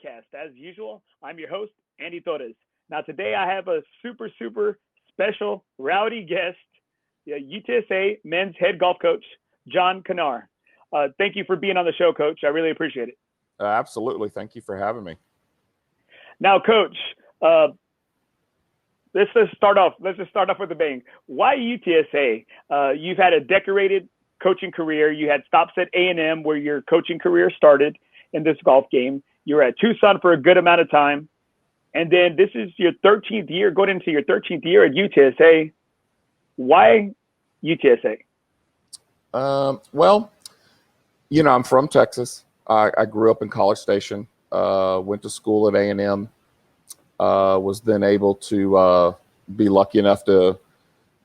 podcast. As usual, I'm your host, Andy Torres. Now, today I have a super special rowdy guest, the UTSA men's head golf coach, John Knauer. Thank you for being on the show, Coach. I really appreciate it. Absolutely. Thank you for having me. Now, Coach, let's just start off with a bang. Why UTSA? You've had a decorated coaching career. You had stops at A&M where your coaching career started in this golf game. You were at Tucson for a good amount of time. And then this is your 13th year, going into your 13th year at UTSA. Why UTSA? Well, I'm from Texas. I grew up in College Station, went to school at A&M, was then able to be lucky enough to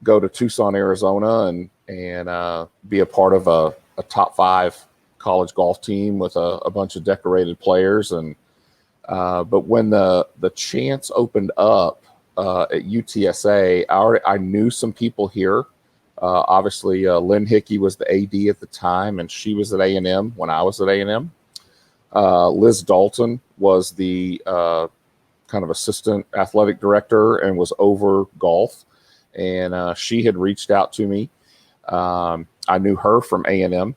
go to Tucson, Arizona, and be a part of a top 5 college golf team with a bunch of decorated players. And but when the chance opened up at UTSA, I knew some people here. Obviously, Lynn Hickey was the AD at the time, and she was at A&M when I was at A&M. Liz Dalton was the kind of assistant athletic director and was over golf. And she had reached out to me. I knew her from A&M,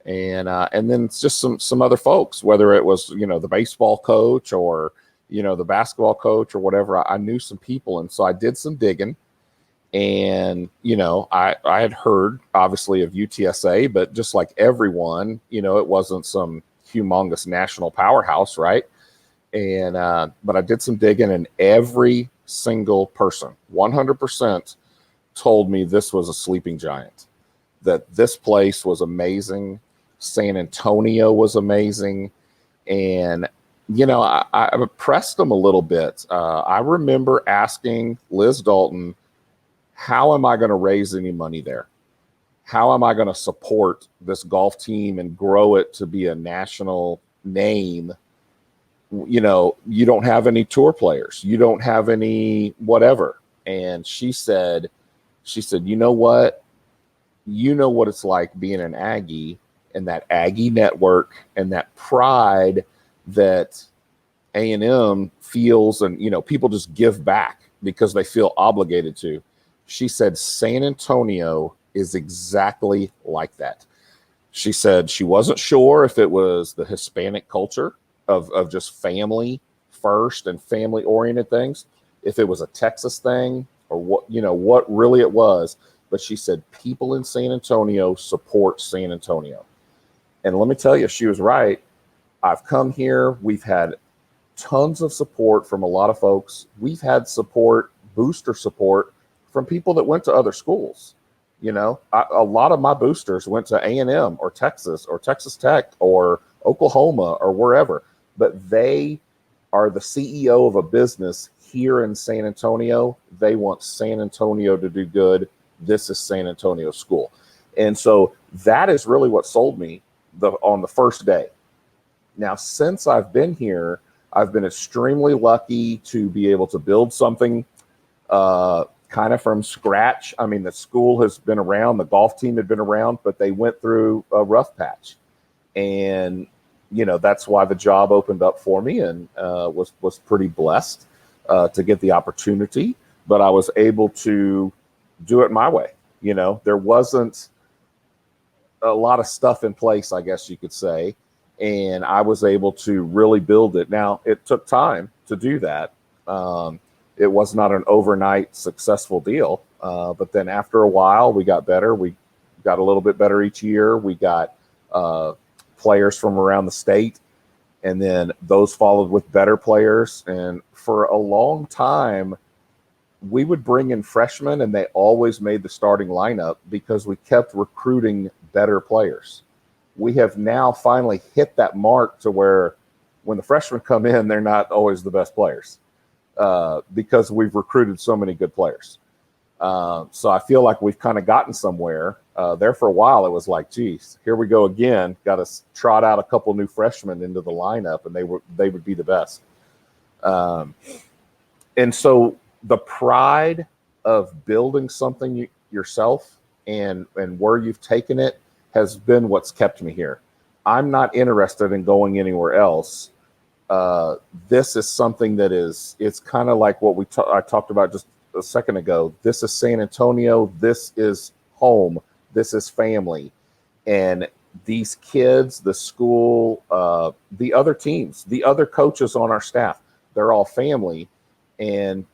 and then it's just some other folks, whether it was the baseball coach or the basketball coach or whatever. I knew some people, and so I did some digging. And I had heard obviously of UTSA, but just like everyone, it wasn't some humongous national powerhouse, right? And but I did some digging, and every single person, 100%, told me this was a sleeping giant, that this place was amazing. San Antonio was amazing. And, I pressed them a little bit. I remember asking Liz Dalton, how am I going to raise any money there? How am I going to support this golf team and grow it to be a national name? You don't have any tour players. You don't have any whatever. And she said, you know what? You know what it's like being an Aggie, and that Aggie network and that pride that A&M feels, and, people just give back because they feel obligated to. She said, San Antonio is exactly like that. She said she wasn't sure if it was the Hispanic culture of just family first and family oriented things, if it was a Texas thing or what really it was. But she said people in San Antonio support San Antonio. And let me tell you, she was right. I've come here. We've had tons of support from a lot of folks. We've had booster support from people that went to other schools. A lot of my boosters went to A&M or Texas Tech or Oklahoma or wherever, but they are the CEO of a business here in San Antonio. They want San Antonio to do good. This is San Antonio school. And so that is really what sold me on the first day. Now, since I've been here, I've been extremely lucky to be able to build something kind of from scratch. I mean, the school has been around, the golf team had been around, but they went through a rough patch. And, that's why the job opened up for me, and was pretty blessed to get the opportunity. But I was able to do it my way. There wasn't a lot of stuff in place, I guess you could say. And I was able to really build it. Now, it took time to do that. It was not an overnight successful deal. But then after a while, we got better. We got a little bit better each year. We got players from around the state, and then those followed with better players. And for a long time, we would bring in freshmen, and they always made the starting lineup because we kept recruiting better players. We have now finally hit that mark to where when the freshmen come in, they're not always the best players because we've recruited so many good players. So I feel like we've kind of gotten somewhere. There for a while, it was like, geez, here we go again. Got to trot out a couple new freshmen into the lineup, and they would be the best. And so the pride of building something yourself and where you've taken it has been what's kept me here. I'm not interested in going anywhere else This is something that it's kind of like what I talked about just a second ago. This is San Antonio. This is home. This is family. And these kids, the school, the other teams, the other coaches on our staff, they're all family. And,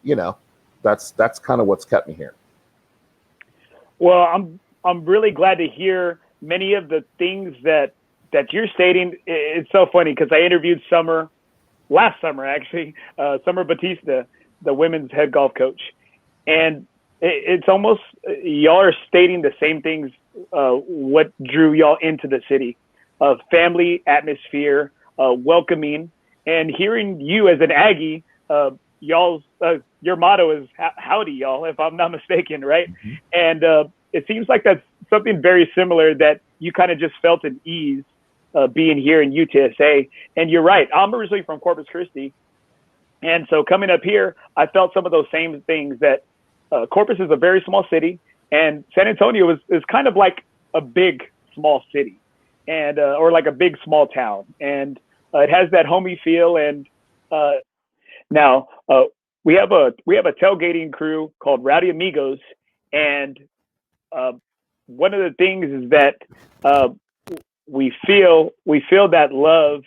that's kind of what's kept me here. Well, I'm really glad to hear many of the things that you're stating. It's so funny because I interviewed last summer, actually, Summer Batista, the women's head golf coach. And it's almost, y'all are stating the same things, what drew y'all into the city, family atmosphere, welcoming, and hearing you as an Aggie, your motto is howdy, y'all, if I'm not mistaken, right? Mm-hmm. And it seems like that's something very similar that you kind of just felt at ease being here in UTSA. And you're right, I'm originally from Corpus Christi. And so coming up here, I felt some of those same things that Corpus is a very small city, and San Antonio is kind of like a big, small city, and or like a big, small town. And it has that homey feel. And now we have a tailgating crew called Rowdy Amigos, and one of the things is that we feel that love,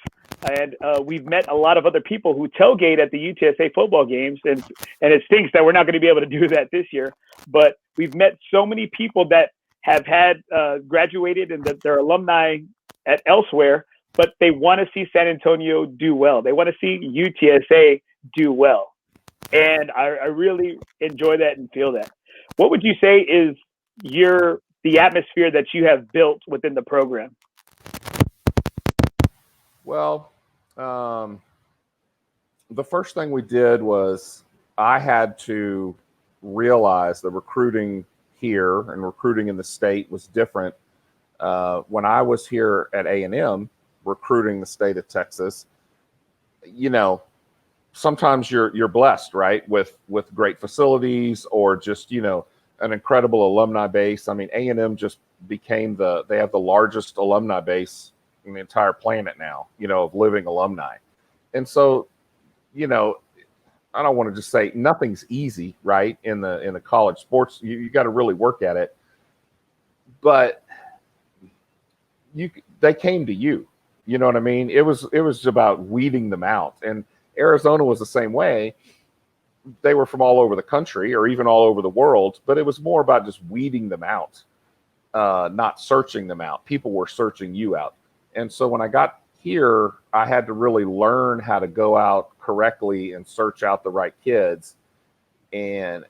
and we've met a lot of other people who tailgate at the UTSA football games, and it stinks that we're not going to be able to do that this year. But we've met so many people that have had graduated and that they're alumni at elsewhere, but they want to see San Antonio do well. They want to see UTSA do well. And I really enjoy that and feel that. What would you say is the atmosphere that you have built within the program? Well, the first thing we did was I had to realize that recruiting here and recruiting in the state was different. When I was here at A&M recruiting the state of Texas, sometimes you're blessed, right, with great facilities or just an incredible alumni base. I mean, A&M just became they have the largest alumni base in the entire planet now, of living alumni. And so, I don't want to just say nothing's easy, right? In the college sports, you got to really work at it. But they came to you, you know what I mean? It was about weeding them out. And Arizona was the same way. They were from all over the country or even all over the world, but it was more about just weeding them out, not searching them out. People were searching you out. And so when I got here, I had to really learn how to go out correctly and search out the right kids. And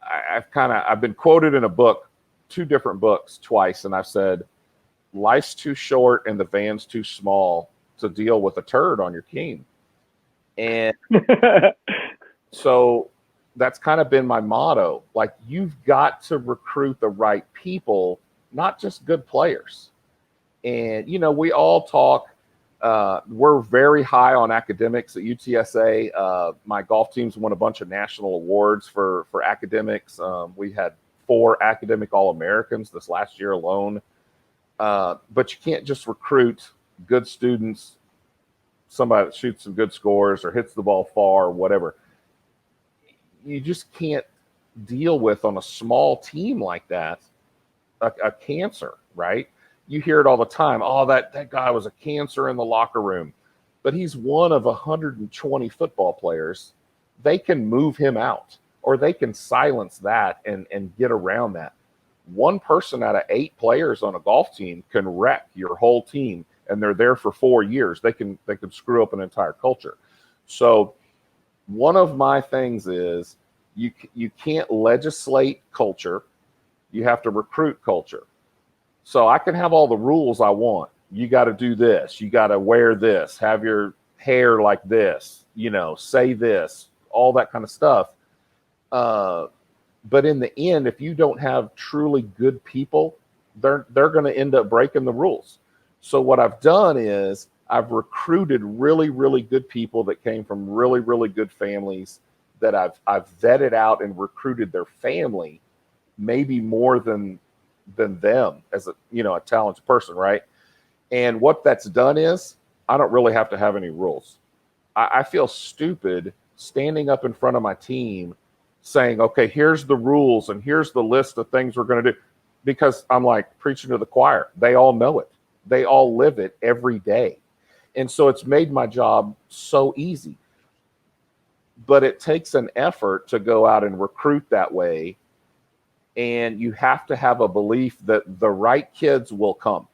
I've been quoted in a book, 2 different books twice, and I've said, life's too short and the van's too small to deal with a turd on your team. And so that's kind of been my motto. Like, you've got to recruit the right people, not just good players. And, we all talk, we're very high on academics at UTSA. My golf team's won a bunch of national awards for academics. We had 4 academic All-Americans this last year alone. But you can't just recruit good students, somebody that shoots some good scores or hits the ball far or whatever. You just can't deal with, on a small team like that, a cancer, right? You hear it all the time. Oh, that guy was a cancer in the locker room. But he's one of 120 football players. They can move him out, or they can silence that and get around that. One person out of 8 players on a golf team can wreck your whole team, and they're there for 4 years. They can screw up an entire culture. So one of my things is you can't legislate culture. You have to recruit culture. So I can have all the rules I want. You got to do this. You got to wear this. Have your hair like this. Say this. All that kind of stuff. But in the end, if you don't have truly good people, they're going to end up breaking the rules. So what I've done is I've recruited really, really good people that came from really, really good families that I've vetted out and recruited their family, maybe more than them as a talented person, right? And what that's done is I don't really have to have any rules. I feel stupid standing up in front of my team saying, okay, here's the rules and here's the list of things we're going to do, because I'm like preaching to the choir. They all know it. They all live it every day. And so it's made my job so easy. But it takes an effort to go out and recruit that way. And you have to have a belief that the right kids will come.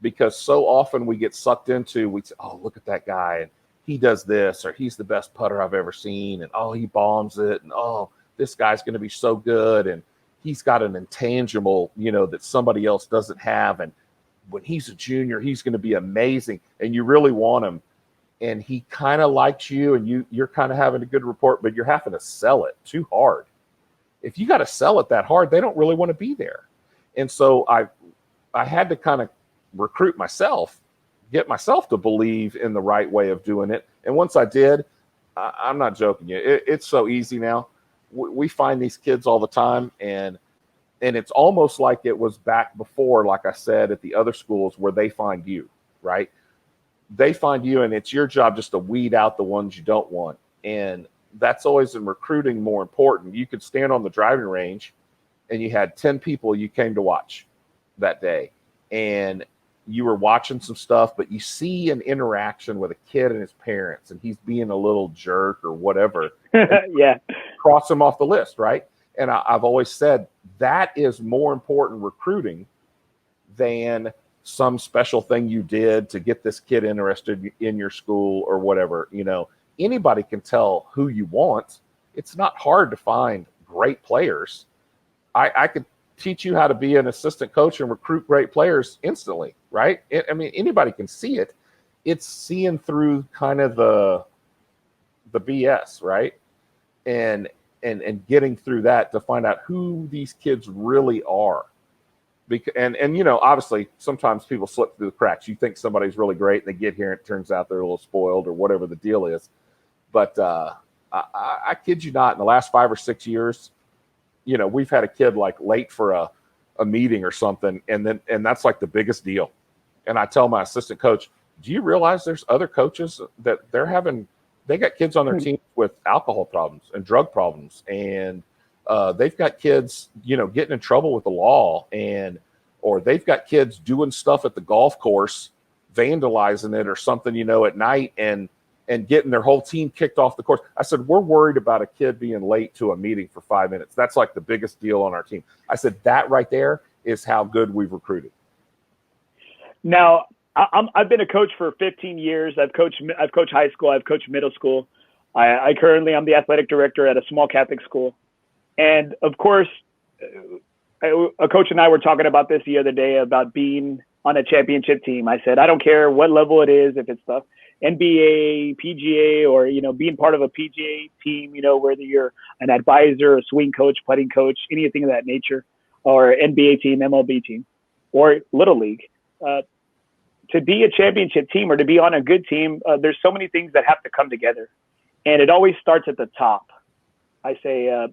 Because so often we get sucked into, we say, oh, look at that guy, and he does this, or he's the best putter I've ever seen, and oh, he bombs it, and oh, this guy's going to be so good, and he's got an intangible, that somebody else doesn't have, and when he's a junior, he's going to be amazing, and you really want him, and he kind of likes you, and you're kind of having a good report, but you're having to sell it too hard. If you got to sell it that hard, they don't really want to be there. And so I had to kind of recruit myself, get myself to believe in the right way of doing it. And once I did, I'm not joking you, it's so easy now. We find these kids all the time, and it's almost like it was back before, like I said, at the other schools where they find you, right? They find you, and it's your job just to weed out the ones you don't want. And that's always in recruiting more important. You could stand on the driving range and you had 10 people you came to watch that day, and you were watching some stuff, but you see an interaction with a kid and his parents, and he's being a little jerk or whatever. Yeah. Cross him off the list, right? And I've always said that is more important recruiting than some special thing you did to get this kid interested in your school or whatever. Anybody can tell who you want. It's not hard to find great players. I could teach you how to be an assistant coach and recruit great players instantly, right? Anybody can see it. It's seeing through kind of the BS, right? And getting through that to find out who these kids really are. And obviously sometimes people slip through the cracks. You think somebody's really great and they get here and it turns out they're a little spoiled or whatever the deal is. But I kid you not, in the last 5 or 6 years, we've had a kid like late for a meeting or something, and that's like the biggest deal. And I tell my assistant coach, do you realize there's other coaches that they got kids on their team with alcohol problems and drug problems, and they've got kids, getting in trouble with the law, or they've got kids doing stuff at the golf course, vandalizing it or something, at night, and getting their whole team kicked off the course. I said, we're worried about a kid being late to a meeting for 5 minutes. That's like the biggest deal on our team. I said, that right there is how good we've recruited. Now, I've been a coach for 15 years. I've coached high school. I've coached middle school. I currently am the athletic director at a small Catholic school. And of course, a coach and I were talking about this the other day about being on a championship team. I said, I don't care what level it is, if it's the NBA, PGA, or, being part of a PGA team, whether you're an advisor, a swing coach, putting coach, anything of that nature, or NBA team, MLB team, or Little League. To be a championship team or to be on a good team, there's so many things that have to come together. And it always starts at the top. I say,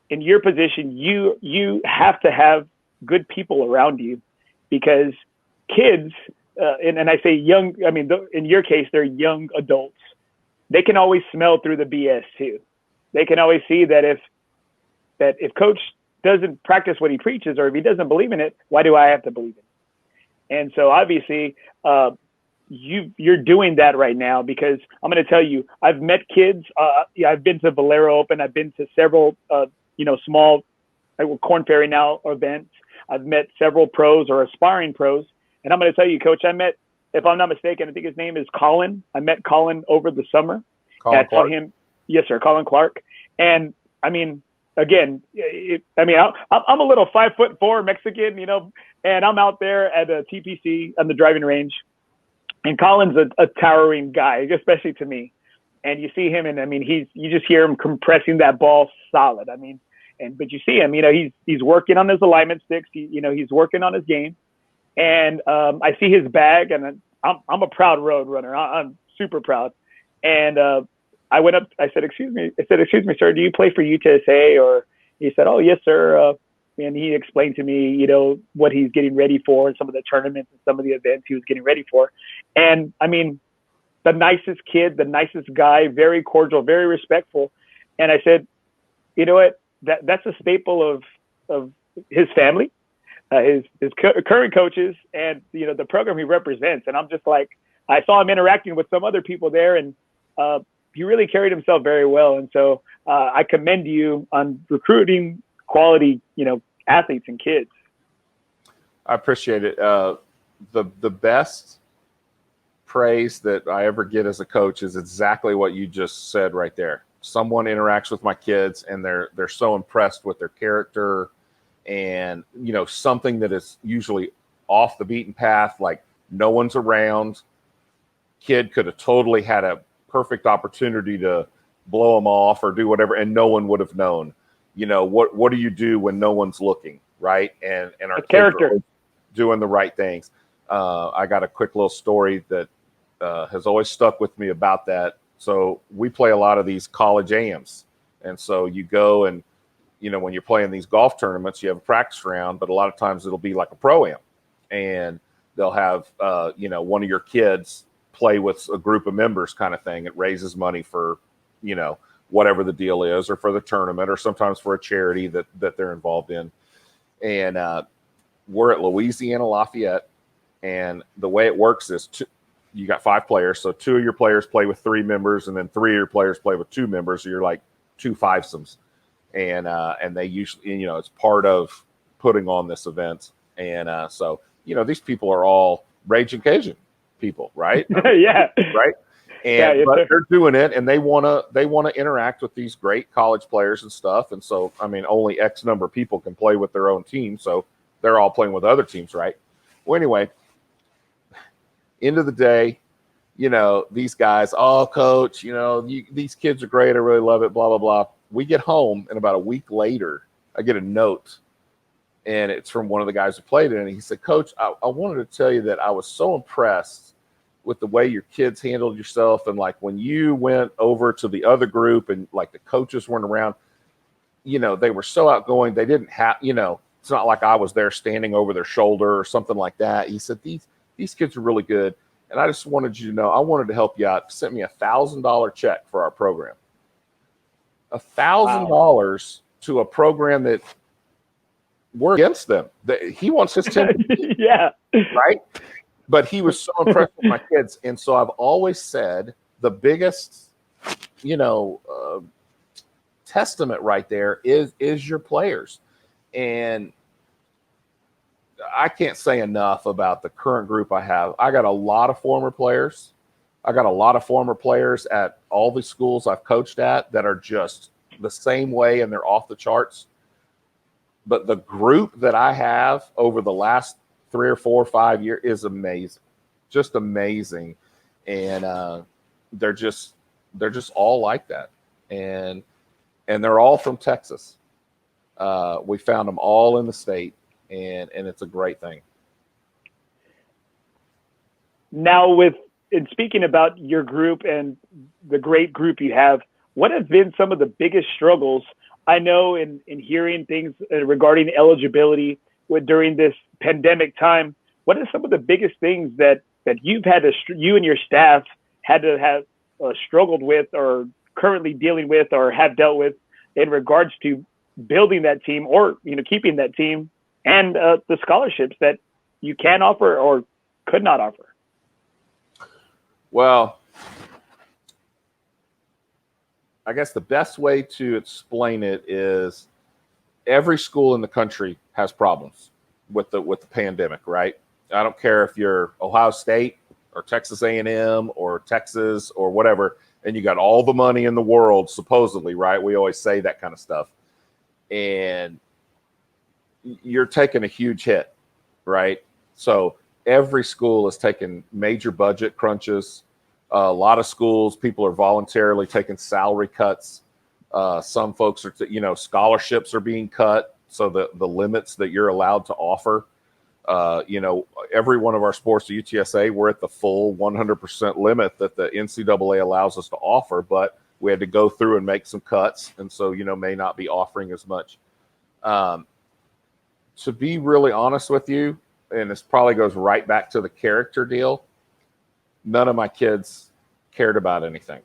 in your position, you have to have good people around you, because kids, and I say young, in your case, they're young adults. They can always smell through the BS too. They can always see that if coach doesn't practice what he preaches, or if he doesn't believe in it, why do I have to believe it? And so obviously, you're doing that right now, because I'm going to tell you, I've met kids. I've been to Valero Open. I've been to several, small Corn Ferry now events. I've met several pros or aspiring pros. And I'm going to tell you, Coach, I met, if I'm not mistaken, I think his name is Colin. I met Colin over the summer. Colin Clark. Yes, sir, Colin Clark. And again, I'm a little 5'4" Mexican, and I'm out there at a TPC on the driving range, and Colin's a towering guy, especially to me. And you see him, and you just hear him compressing that ball solid. But you see him, he's working on his alignment sticks. He's working on his game. And I see his bag, and I'm a proud road runner. I'm super proud. And I went up. I said, "Excuse me, sir. Do you play for UTSA?" Or he said, "Oh, yes, sir." And he explained to me, what he's getting ready for, and some of the tournaments and some of the events he was getting ready for. And the nicest kid, the nicest guy, very cordial, very respectful. And I said, you know what? That's a staple of his family, his current coaches, and the program he represents. And I'm just like, I saw him interacting with some other people there, and he really carried himself very well. And so I commend you on recruiting quality, athletes and kids. I appreciate it. The best praise that I ever get as a coach is exactly what you just said right there. Someone interacts with my kids and they're so impressed with their character and, something that is usually off the beaten path, like no one's around. Kid could have totally had a perfect opportunity to blow them off or do whatever, and no one would have known. What do you do when no one's looking, right? And our character kids are doing the right things. I got a quick little story that has always stuck with me about that. So we play a lot of these college AMs. And so you go and, when you're playing these golf tournaments, you have a practice round, but a lot of times it'll be like a pro-am. And they'll have, one of your kids play with a group of members kind of thing. It raises money for, whatever the deal is, or for the tournament, or sometimes for a charity that they're involved in. And we're at Louisiana Lafayette. And the way it works is you got 5 players. So 2 of your players play with 3 members, and then 3 of your players play with 2 members. So you're like 2 fivesomes. And they usually, it's part of putting on this event. And so, these people are all Raging Cajun people, right? Yeah. Right. And but they're doing it, and they want to interact with these great college players and stuff. And so, only X number of people can play with their own team. So they're all playing with other teams, right? Well, anyway, end of the day, these guys, oh, coach, these kids are great. I really love it, blah, blah, blah. We get home, and about a week later, I get a note, and it's from one of the guys who played it. And he said, Coach, I wanted to tell you that I was so impressed with the way your kids handled yourself. And like when you went over to the other group and like the coaches weren't around, they were so outgoing. They didn't have, it's not like I was there standing over their shoulder or something like that. He said, these kids are really good. And I just wanted you to know, I wanted to help you out. Sent me $1,000 check for our program. $1,000 to a program that we're against them. He wants his team. Yeah. Right. But he was so impressed with my kids. And so I've always said the biggest, testament right there is your players. And I can't say enough about the current group I have. I got a lot of former players. I got a lot of former players at all the schools I've coached at that are just the same way, and they're off the charts. But the group that I have over the last 3 or 4 or 5 years is amazing, just amazing. And they're just all like that. And they're all from Texas. We found them all in the state, and it's a great thing. Now, in speaking about your group and the great group you have, what have been some of the biggest struggles? I know in hearing things regarding eligibility during this pandemic time, what are some of the biggest things that you've had to, you and your staff had to have struggled with, or currently dealing with, or have dealt with in regards to building that team, or keeping that team, and the scholarships that you can offer or could not offer? Well, I guess the best way to explain it is every school in the country has problems with the pandemic, right? I don't care if you're Ohio State or Texas A&M or Texas or whatever, and you got all the money in the world, supposedly, right? We always say that kind of stuff. And you're taking a huge hit, right? So every school is taking major budget crunches. A lot of schools, people are voluntarily taking salary cuts. Some folks are, scholarships are being cut. So the limits that you're allowed to offer, every one of our sports at UTSA, we're at the full 100% limit that the NCAA allows us to offer, but we had to go through and make some cuts. And so, may not be offering as much. To be really honest with you, and this probably goes right back to the character deal, none of my kids cared about anything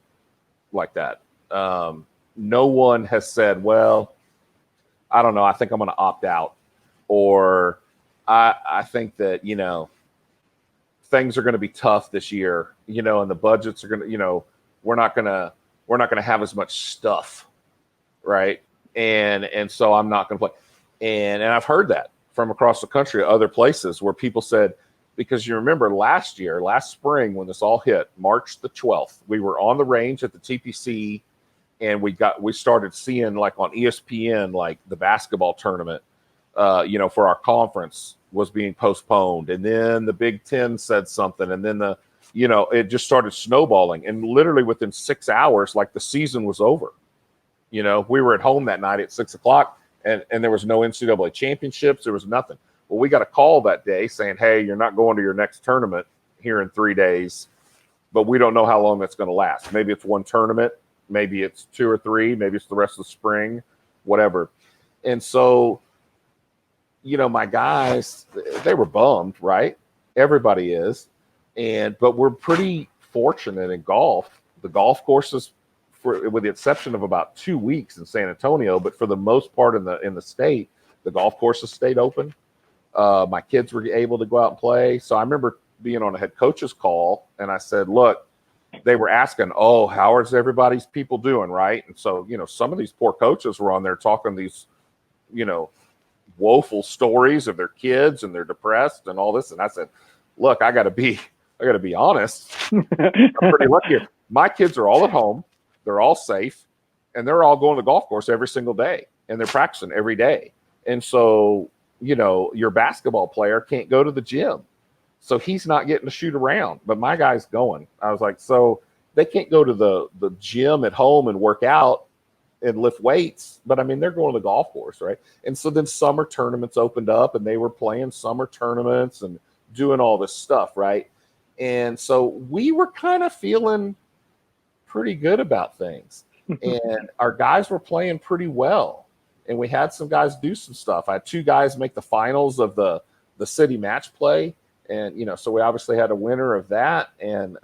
like that. No one has said, well, I don't know, I think I'm going to opt out, or I think that, things are going to be tough this year, and the budgets are going to, we're not going to have as much stuff, right? And so I'm not going to play. And I've heard that from across the country, other places where people said, because you remember last spring, when this all hit, March the 12th, we were on the range at the TPC, and we started seeing, like, on ESPN, like, the basketball tournament, for our conference was being postponed. And then the Big Ten said something. And then it just started snowballing. And literally within 6 hours, like, the season was over. We were at home that night at 6:00, and there was no NCAA championships. There was nothing. Well, we got a call that day saying, hey, you're not going to your next tournament here in 3 days, but we don't know how long that's going to last. Maybe it's one tournament, maybe it's 2 or 3, maybe it's the rest of the spring, whatever. And so, my guys, they were bummed, right? Everybody is. But we're pretty fortunate in golf. The golf courses, with the exception of about 2 weeks in San Antonio, but for the most part in the state, the golf courses stayed open. My kids were able to go out and play. So I remember being on a head coach's call, and I said, look, they were asking, oh, how is everybody's people doing, right? And so, some of these poor coaches were on there talking these, woeful stories of their kids, and they're depressed and all this. And I said, look, I got to be honest. I'm pretty lucky. My kids are all at home. They're all safe, and they're all going to the golf course every single day, and they're practicing every day. And so, your basketball player can't go to the gym, so he's not getting to shoot around, but my guy's going. I was like, so they can't go to the gym at home and work out and lift weights, but I mean, they're going to the golf course, right? And so then summer tournaments opened up, and they were playing summer tournaments and doing all this stuff, right? And so we were kind of feeling pretty good about things, and our guys were playing pretty well, and we had some guys do some stuff. I had 2 guys make the finals of the city match play, and so we obviously had a winner of that. And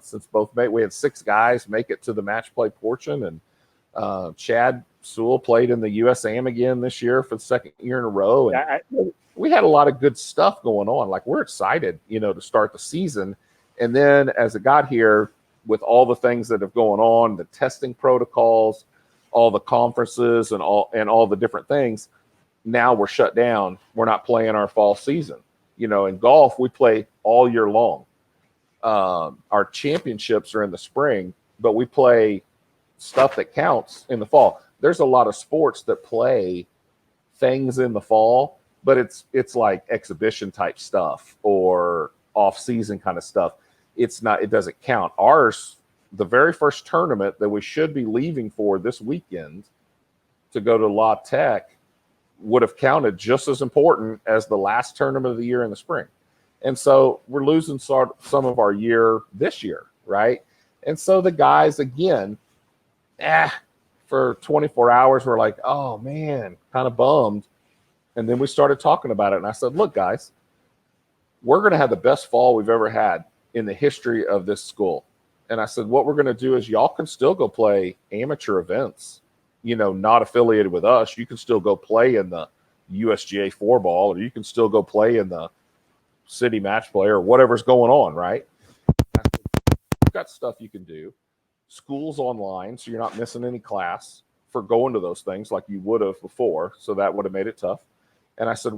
since both we had 6 guys make it to the match play portion, and Chad Sewell played in the USAM again this year for the 2nd year in a row. And we had a lot of good stuff going on. Like, we're excited, to start the season. And then as it got here, with all the things that have going on, the testing protocols, all the conferences, and all the different things, now we're shut down. We're not playing our fall season. In golf, we play all year long. Our championships are in the spring, but we play stuff that counts in the fall. There's a lot of sports that play things in the fall, but it's like exhibition type stuff or off-season kind of stuff. It doesn't count. Ours, the very first tournament that we should be leaving for this weekend to go to La Tech, would have counted just as important as the last tournament of the year in the spring. And so we're losing some of our year this year, right? And so the guys, again, for 24 hours, we're like, oh, man, kind of bummed. And then we started talking about it. And I said, look, guys, we're going to have the best fall we've ever had in the history of this school. And I said, what we're going to do is y'all can still go play amateur events, not affiliated with us. You can still go play in the USGA 4-ball, or you can still go play in the city match play, or whatever's going on, right? I said, you've got stuff you can do. School's online, so you're not missing any class for going to those things like you would have before. So that would have made it tough. And I said,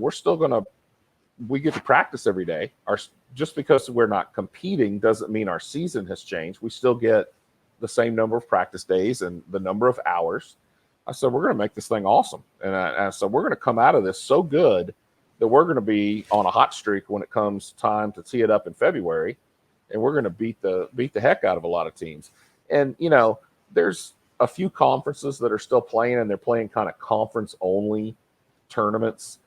we get to practice every day. Just because we're not competing doesn't mean our season has changed. We still get the same number of practice days and the number of hours. I said, we're going to make this thing awesome. And I said, we're going to come out of this so good that we're going to be on a hot streak when it comes time to tee it up in February. And we're going to beat the heck out of a lot of teams. And, there's a few conferences that are still playing, and they're playing kind of conference-only tournaments.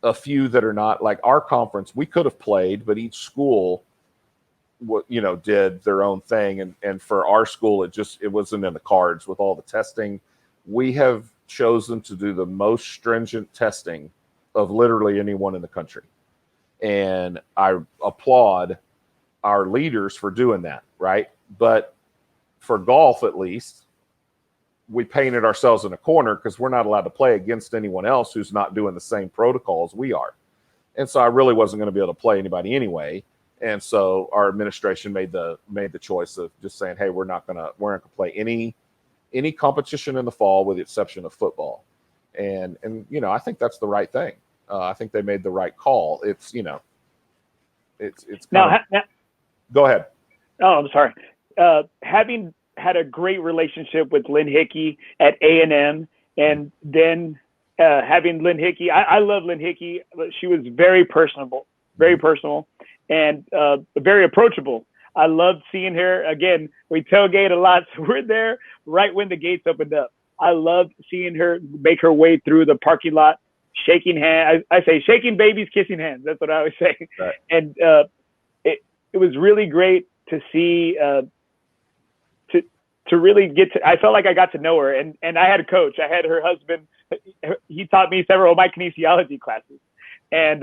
A few that are not. Like our conference, we could have played, but each school, did their own thing. And for our school, it wasn't in the cards with all the testing. We have chosen to do the most stringent testing of literally anyone in the country. And I applaud our leaders for doing that. right? But for golf, at least, we painted ourselves in a corner because we're not allowed to play against anyone else who's not doing the same protocols we are. And so I really wasn't going to be able to play anybody anyway. And so our administration made the choice of just saying, hey, we're not going to play any competition in the fall with the exception of football. And you know, I think that's the right thing. I think they made the right call. It's, you know, it's now. Go ahead. Oh, I'm sorry. Having had a great relationship with Lynn Hickey at A&M, and then having Lynn Hickey, I love Lynn Hickey. She was very personable, and very approachable. I loved seeing her. Again, we tailgate a lot, so we're there right when the gates opened up. I loved seeing her make her way through the parking lot, shaking hands. I say shaking babies, kissing hands. That's what I always say. Right. And it was really great to see, to really get to, I felt like I got to know her, and I had a coach. I had her husband. He taught me several of my kinesiology classes, and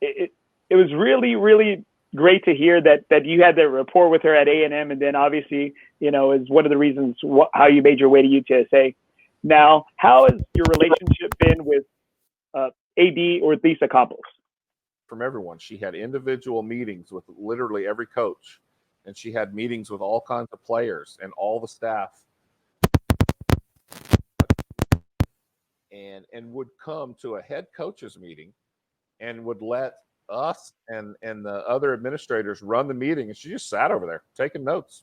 it was really, really great to hear that you had that rapport with her at A&M, and then obviously, you know, is one of the reasons how you made your way to UTSA. Now, how has your relationship been with AD or Lisa Campos? From everyone. She had individual meetings with literally every coach, and she had meetings with all kinds of players and all the staff, and would come to a head coaches meeting and would let us and the other administrators run the meeting, and she just sat over there taking notes.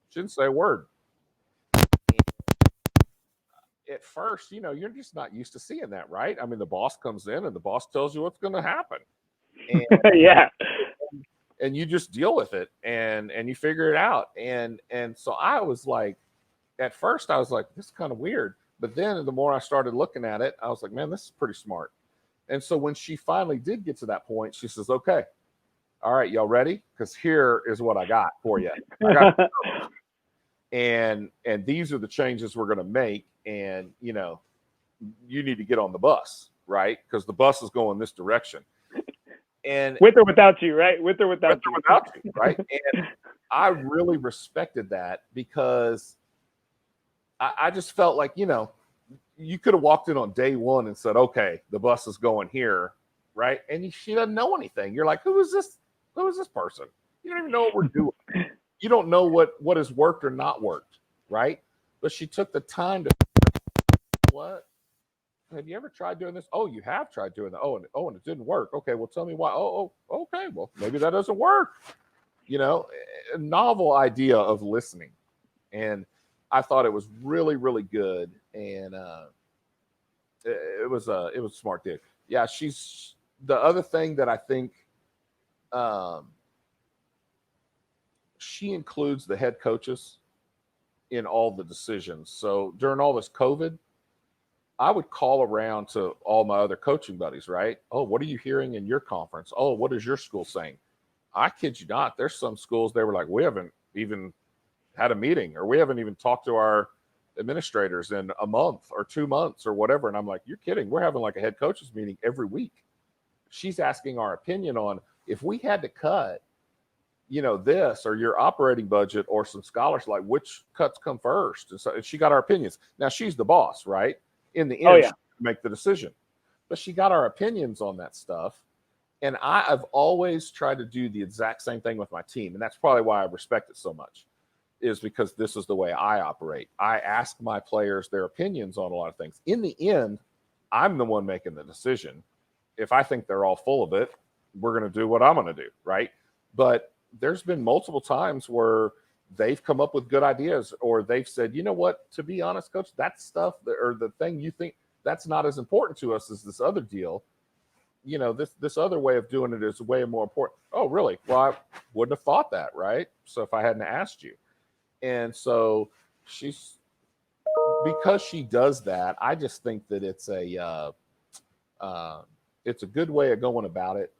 She didn't say a word. At first, you know, you're just not used to seeing that, right? I mean, the boss comes in and the boss tells you what's going to happen. And, yeah. And you just deal with it and you figure it out. And so I was like, at first I was like, this is kind of weird. But then the more I started looking at it, I was like, man, this is pretty smart. And so when she finally did get to that point, she says, okay, all right, y'all ready? Because here is what I got for you. And these are the changes we're going to make. And, you know, you need to get on the bus, right? Because the bus is going this direction. And with or without you, right? With or without you, right? And I really respected that because I just felt like, you know, you could have walked in on day one and said, okay, the bus is going here, right? And she doesn't know anything. You're like, who is this? Who is this person? You don't even know what we're doing. You don't know what has worked or not worked, right? But she took the time to, what? Have you ever tried doing this? Oh, you have tried doing that. And it didn't work. Okay, well, tell me why. Okay. Well, maybe that doesn't work. You know, a novel idea of listening. And I thought it was really, really good. And it was a smart dig. Yeah, she's the other thing that I think she includes the head coaches in all the decisions. So during all this COVID, I would call around to all my other coaching buddies, right? Oh, what are you hearing in your conference? Oh, what is your school saying? I kid you not. There's some schools they were like, we haven't even had a meeting, or we haven't even talked to our administrators in a month or 2 months or whatever. And I'm like, you're kidding. We're having like a head coaches meeting every week. She's asking our opinion on if we had to cut, you know, this or your operating budget or some scholars, like which cuts come first. And so she got our opinions. Now she's the boss, right? In the end, she make the decision. But she got our opinions on that stuff. And I've always tried to do the exact same thing with my team. And that's probably why I respect it so much, is because this is the way I operate. I ask my players their opinions on a lot of things. In the end, I'm the one making the decision. If I think they're all full of it, we're going to do what I'm going to do, right? But there's been multiple times where they've come up with good ideas, or they've said, you know what, to be honest, coach, that stuff or the thing you think that's not as important to us as this other deal. You know, this other way of doing it is way more important. Oh, really? Well, I wouldn't have thought that, right? So if I hadn't asked you. And so because she does that, I just think that it's a good way of going about it.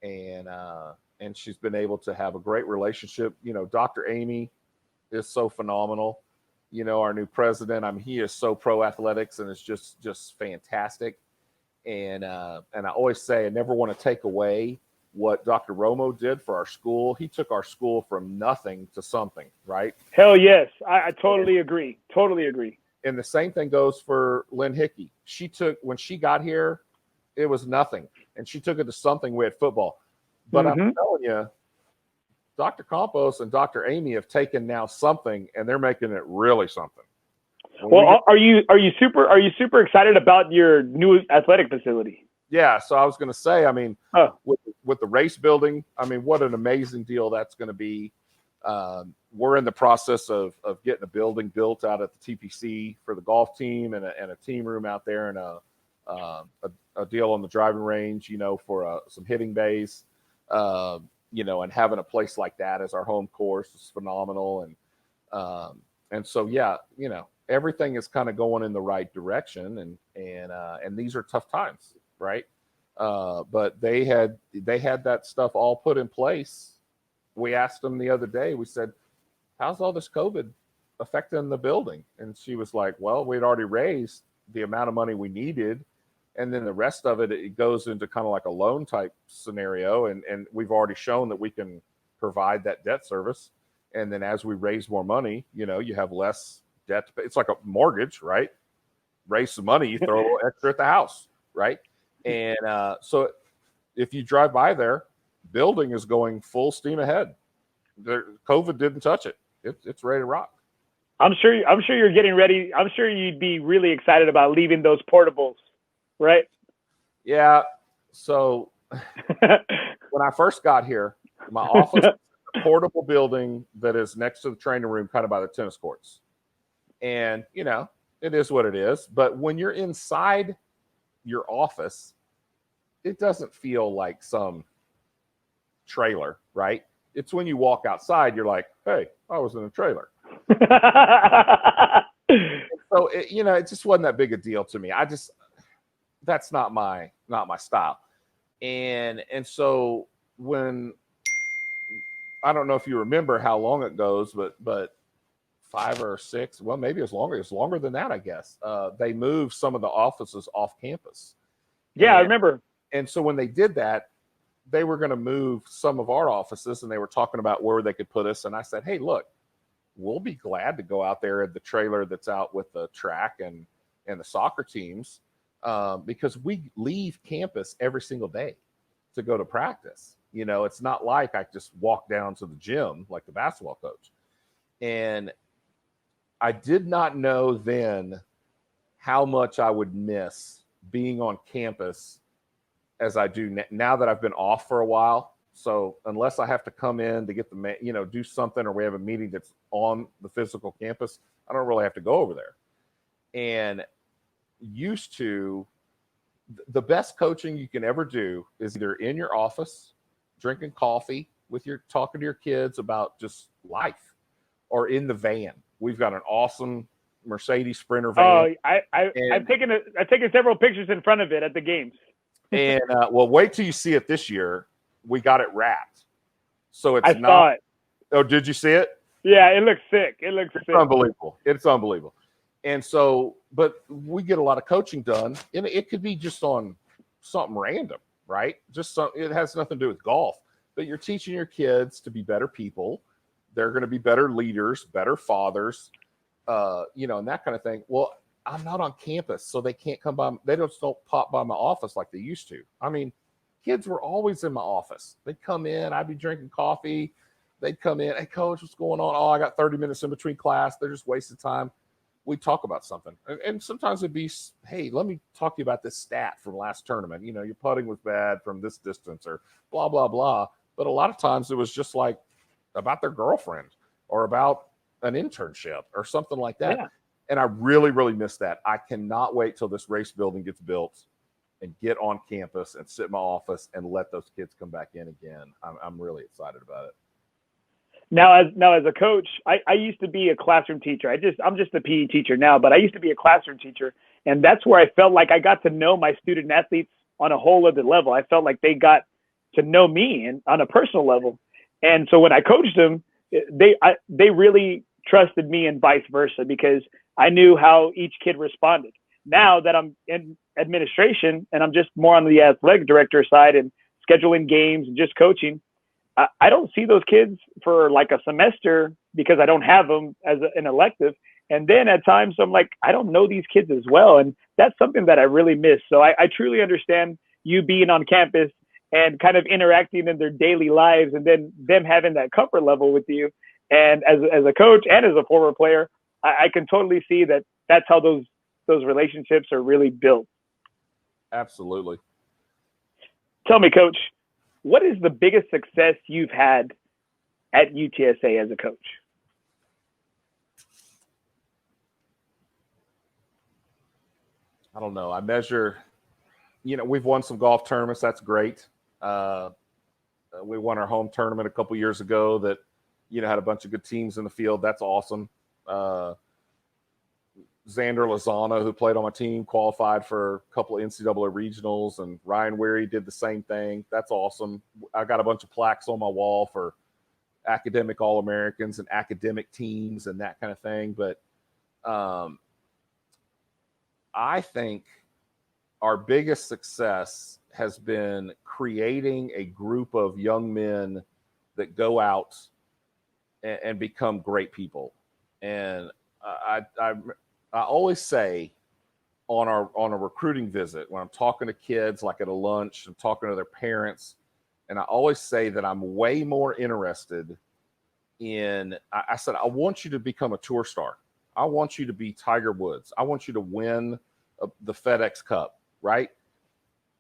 And she's been able to have a great relationship. You know, Dr. Amy is so phenomenal. You know, our new president, he is so pro athletics, and it's just fantastic. And I always say I never want to take away what Dr. Romo did for our school. He took our school from nothing to something, right? Hell yes. I totally agree. Totally agree. And the same thing goes for Lynn Hickey. When she got here, it was nothing. And she took it to something with football. But I'm telling you, Dr. Campos and Dr. Amy have taken now something, and they're making it really something. Are you super excited about your new athletic facility? Yeah, so I was going to say, I mean, with the race building, I mean, what an amazing deal that's going to be. We're in the process of getting a building built out at the TPC for the golf team and a team room out there, and a deal on the driving range, for some hitting bays, and having a place like that as our home course is phenomenal. And so, yeah, everything is kind of going in the right direction, and these are tough times, right? But they had that stuff all put in place. We asked them the other day, we said, how's all this COVID affecting the building? And she was like, well, we'd already raised the amount of money we needed. And then the rest of it goes into kind of like a loan type scenario. And we've already shown that we can provide that debt service. And then as we raise more money, you have less debt to pay. It's like a mortgage, right? Raise some money, you throw a little extra at the house, right? And so if you drive by there, building is going full steam ahead. COVID didn't touch it. It's ready to rock. I'm sure you're getting ready. I'm sure you'd be really excited about leaving those portables, right? Yeah. So when I first got here, my office is a portable building that is next to the training room, kind of by the tennis courts. And, it is what it is. But when you're inside your office, it doesn't feel like some trailer, right? It's when you walk outside, you're like, hey, I was in a trailer. So, it just wasn't that big a deal to me. That's not my style. And so when, I don't know if you remember how long it goes, but 5 or 6, well, maybe it's longer than that, I guess. They moved some of the offices off campus. Yeah, I remember. And so when they did that, they were going to move some of our offices, and they were talking about where they could put us. And I said, hey, look, we'll be glad to go out there in the trailer that's out with the track and the soccer teams, because we leave campus every single day to go to practice. It's not like I just walk down to the gym like the basketball coach. And I did not know then how much I would miss being on campus as I do now that I've been off for a while. So unless I have to come in to get do something, or we have a meeting that's on the physical campus, I don't really have to go over there. And used to, the best coaching you can ever do is either in your office, drinking coffee talking to your kids about just life, or in the van. We've got an awesome Mercedes Sprinter van. Oh, I've taken several pictures in front of it at the games. And well, wait till you see it this year. We got it wrapped, so I saw it. Oh, did you see it? Yeah, it looks sick. It's unbelievable. It's unbelievable. And so, but we get a lot of coaching done, and it could be just on something random, right? It has nothing to do with golf, but you're teaching your kids to be better people. They're going to be better leaders, better fathers, and that kind of thing. Well, I'm not on campus, so they can't come by. They don't pop by my office like they used to. I mean, kids were always in my office. They'd come in. I'd be drinking coffee. They'd come in. Hey, coach, what's going on? Oh, I got 30 minutes in between class. They're just wasting time. We'd talk about something. And sometimes it'd be, hey, let me talk to you about this stat from last tournament. Your putting was bad from this distance, or blah, blah, blah. But a lot of times it was just like about their girlfriend, or about an internship, or something like that. Yeah. And I really, really miss that. I cannot wait till this race building gets built and get on campus and sit in my office and let those kids come back in again. I'm really excited about it. Now as a coach, I used to be a classroom teacher. I'm just a PE teacher now, but I used to be a classroom teacher. And that's where I felt like I got to know my student athletes on a whole other level. I felt like they got to know me and on a personal level. And so when I coached them, they really trusted me, and vice versa, because I knew how each kid responded. Now that I'm in administration and I'm just more on the athletic director side and scheduling games and just coaching. I don't see those kids for like a semester because I don't have them as an elective. And then at times I'm like, I don't know these kids as well. And that's something that I really miss. So I truly understand you being on campus and kind of interacting in their daily lives and then them having that comfort level with you. And as a coach and as a former player, I can totally see that that's how those relationships are really built. Absolutely. Tell me, Coach, what is the biggest success you've had at UTSA as a coach? I don't know. I measure, we've won some golf tournaments. That's great. We won our home tournament a couple years ago that, had a bunch of good teams in the field. That's awesome. Xander Lozano, who played on my team, qualified for a couple of NCAA regionals, and Ryan Weary did the same thing. That's awesome. I got a bunch of plaques on my wall for academic All-Americans and academic teams and that kind of thing. But I think our biggest success has been creating a group of young men that go out and become great people. And I always say on a recruiting visit, when I'm talking to kids, like at a lunch, I'm talking to their parents, and I always say that I'm way more interested in, I said, I want you to become a tour star. I want you to be Tiger Woods. I want you to win the FedEx Cup, right?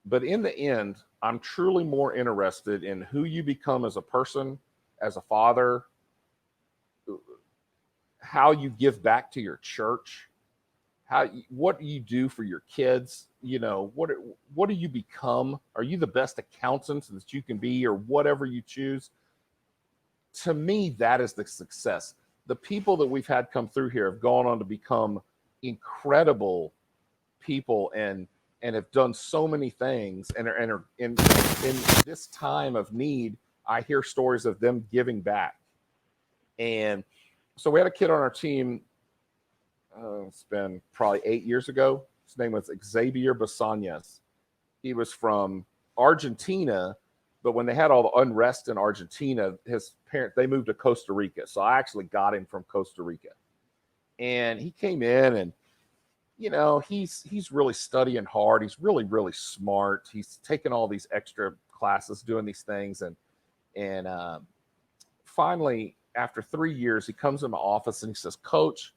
But in the end, I'm truly more interested in who you become as a person, as a father, how you give back to your church, what do you do for your kids? What do you become? Are you the best accountant that you can be, or whatever you choose? To me, that is the success. The people that we've had come through here have gone on to become incredible people and have done so many things and are in this time of need. I hear stories of them giving back. And so we had a kid on our team, it's been probably 8 years ago. His name was Xavier Basañas. He was from Argentina, but when they had all the unrest in Argentina, his parents, they moved to Costa Rica. So I actually got him from Costa Rica. And he came in and, he's really studying hard. He's really, really smart. He's taking all these extra classes, doing these things. And finally, after 3 years, he comes in my office and he says, Coach,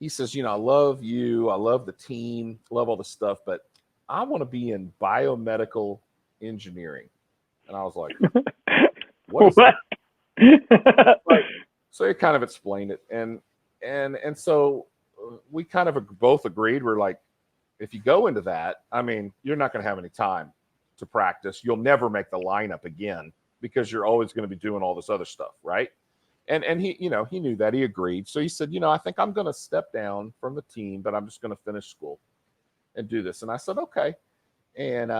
he says, I love you. I love the team, love all the stuff, but I want to be in biomedical engineering. And I was like, what is that? Like, so he kind of explained it. And so we kind of both agreed. We're like, if you go into that, you're not going to have any time to practice. You'll never make the lineup again because you're always going to be doing all this other stuff, right? And he, he knew that. He agreed. So he said, I think I'm going to step down from the team, but I'm just going to finish school and do this. And I said, okay. And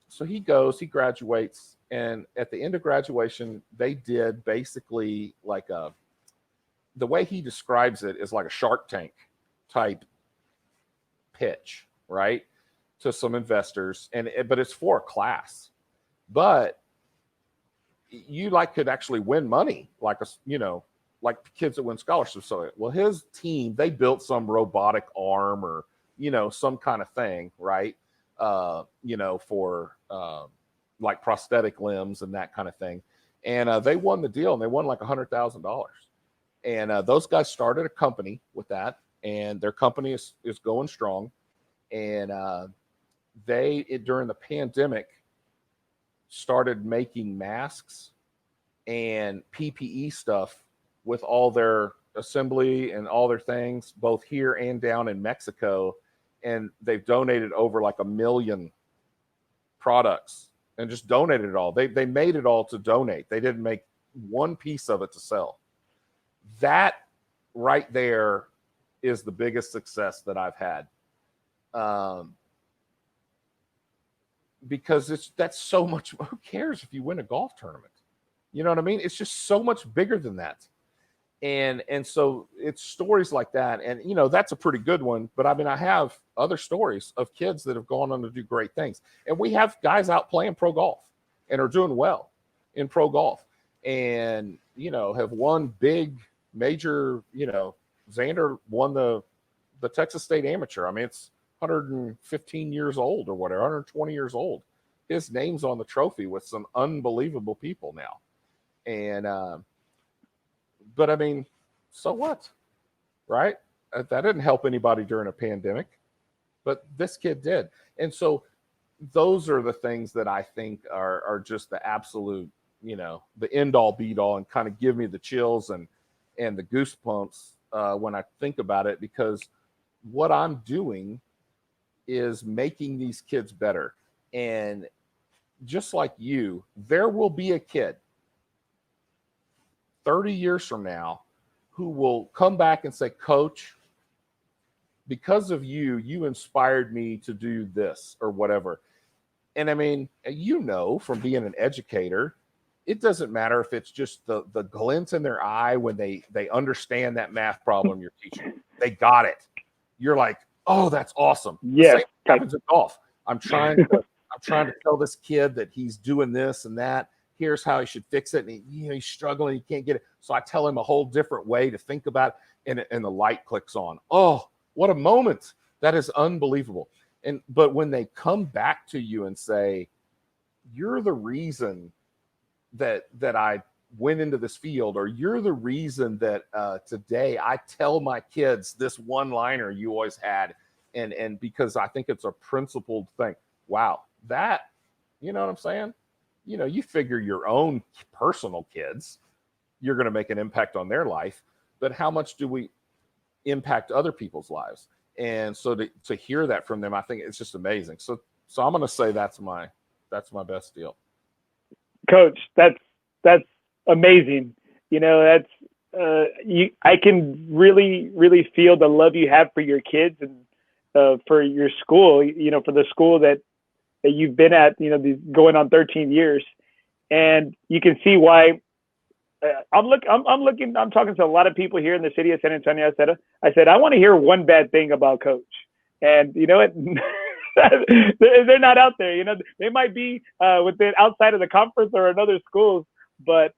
so he graduates. And at the end of graduation, they did basically like the way he describes it is like a Shark Tank type pitch, right? To some investors. But it's for a class. But you could actually win money, like kids that win scholarships. So, well, his team, they built some robotic arm or, some kind of thing, right? For like prosthetic limbs and that kind of thing. And they won the deal and they won like $100,000. And those guys started a company with that, and their company is going strong. And during the pandemic, started making masks and PPE stuff with all their assembly and all their things, both here and down in Mexico. And they've donated over like 1 million products and just donated it all. They made it all to donate. They didn't make one piece of it to sell. That right there is the biggest success that I've had. Because that's so much. Who cares if you win a golf tournament? You know what I mean? It's just so much bigger than that. And so it's stories like that. And, that's a pretty good one. But I have other stories of kids that have gone on to do great things. And we have guys out playing pro golf. and are doing well in pro golf, and have won big major. Xander won the Texas State Amateur. I mean, it's 115 years old or whatever, 120 years old. His name's on the trophy with some unbelievable people now. And but I mean, so what, right? That didn't help anybody during a pandemic, but this kid did. And so those are the things that I think are just the absolute, the end all beat all, and kind of give me the chills and the goosebumps when I think about it, because what I'm doing is making these kids better. And just like you, there will be a kid 30 years from now who will come back and say, Coach, because of you, you inspired me to do this or whatever. And I mean, from being an educator, it doesn't matter if it's just the glint in their eye when they understand that math problem you're teaching. They got it. You're like, oh, that's awesome. Yeah. The same happens in golf. I'm trying to tell this kid that he's doing this and that. Here's how he should fix it. And he's struggling. He can't get it. So I tell him a whole different way to think about it, and the light clicks on. Oh, what a moment. That is unbelievable. But when they come back to you and say, you're the reason that I went into this field, or you're the reason that today I tell my kids this one-liner you always had, and because I think it's a principled thing. Wow, that, you know what I'm saying? You figure your own personal kids, you're going to make an impact on their life, but how much do we impact other people's lives? And so to hear that from them, I think it's just amazing. So I'm going to say that's my best deal. Coach, that's amazing. I can really feel the love you have for your kids and for your school, for the school that you've been at, going on 13 years. And you can see why. I'm talking to a lot of people here in the city of San Antonio. I said, I want to hear one bad thing about Coach. And you know what? They're not out there. They might be outside of the conference or in other schools, but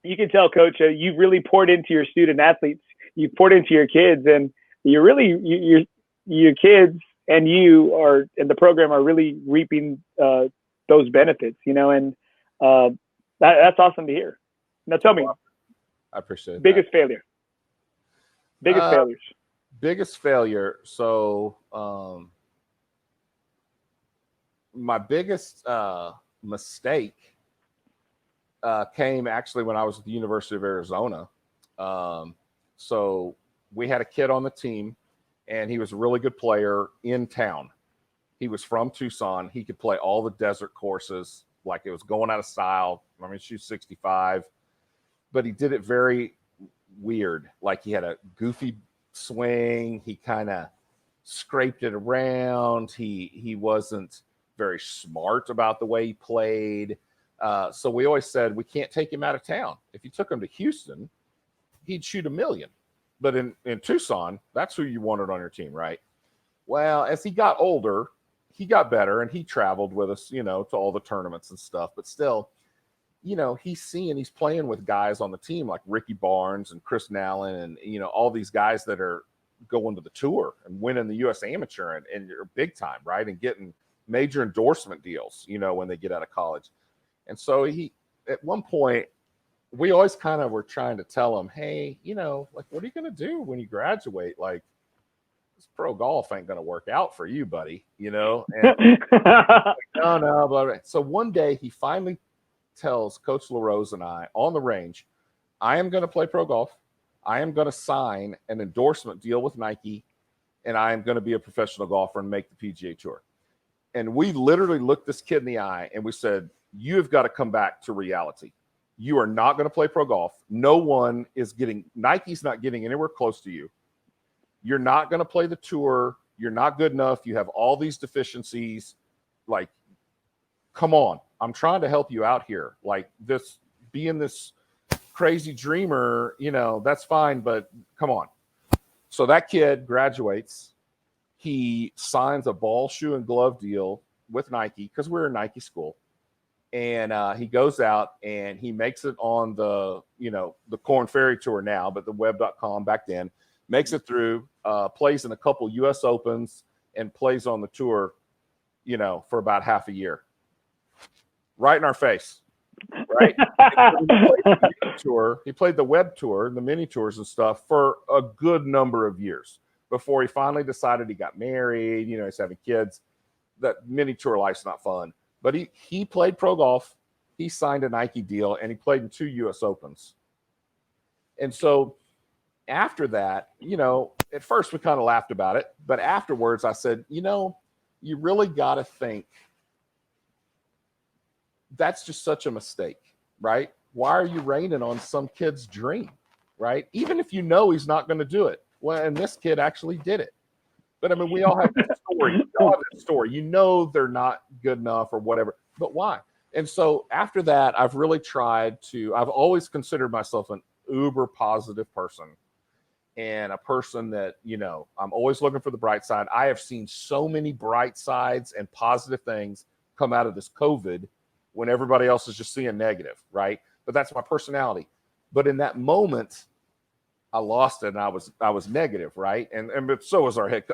you can tell, Coach, you've really poured into your student athletes. You've poured into your kids, and your kids and you and the program are really reaping those benefits. And that's awesome to hear. Now tell me, I appreciate biggest that. failure. Failures. Biggest failure. So my biggest mistake came actually when I was at the University of Arizona. So we had a kid on the team, and he was a really good player in town. He was from Tucson. He could play all the desert courses like it was going out of style. I mean, shoot 65. But he did it very weird. Like he had a goofy swing. He kind of scraped it around. He wasn't very smart about the way he played. So we always said, we can't take him out of town. If you took him to Houston, he'd shoot 1 million. But in Tucson, that's who you wanted on your team, right? Well, as he got older, he got better, and he traveled with us, to all the tournaments and stuff. But still, he's playing with guys on the team like Ricky Barnes and Chris Nallen and, all these guys that are going to the tour and winning the U.S. Amateur and are big time, right? And getting major endorsement deals, when they get out of college. And so at one point, we always kind of were trying to tell him, hey, like, what are you going to do when you graduate? Like, this pro golf ain't going to work out for you, buddy, And like, no, but so one day he finally tells Coach LaRose and I on the range, I am going to play pro golf. I am going to sign an endorsement deal with Nike, and I am going to be a professional golfer and make the PGA Tour. And we literally looked this kid in the eye and we said, you have got to come back to reality. You are not going to play pro golf. Nike's not getting anywhere close to you. You're not going to play the tour. You're not good enough. You have all these deficiencies. Like, come on. I'm trying to help you out here. Like, this being this crazy dreamer, that's fine, but come on. So that kid graduates. He signs a ball, shoe, and glove deal with Nike because we're a Nike school. And he goes out and he makes it on the Corn Ferry Tour now, but the web.com back then, makes it through, plays in a couple U.S. Opens and plays on the tour, for about half a year. Right in our face, right? He played the web tour, the mini tours and stuff for a good number of years before he finally decided he got married, he's having kids. That mini tour life's not fun. But he played pro golf, he signed a Nike deal, and he played in 2 U.S. Opens. And so after that, at first we kind of laughed about it, but afterwards I said, you really got to think that's just such a mistake, right? Why are you raining on some kid's dream, right? Even if he's not going to do it. Well, and this kid actually did it. But I mean, we all have that story. They're not good enough or whatever, but why? And so after that, I've really I've always considered myself an uber positive person and a person that, I'm always looking for the bright side. I have seen so many bright sides and positive things come out of this COVID when everybody else is just seeing negative, right? But that's my personality. But in that moment, I lost it and I was negative, right? And but so was our head,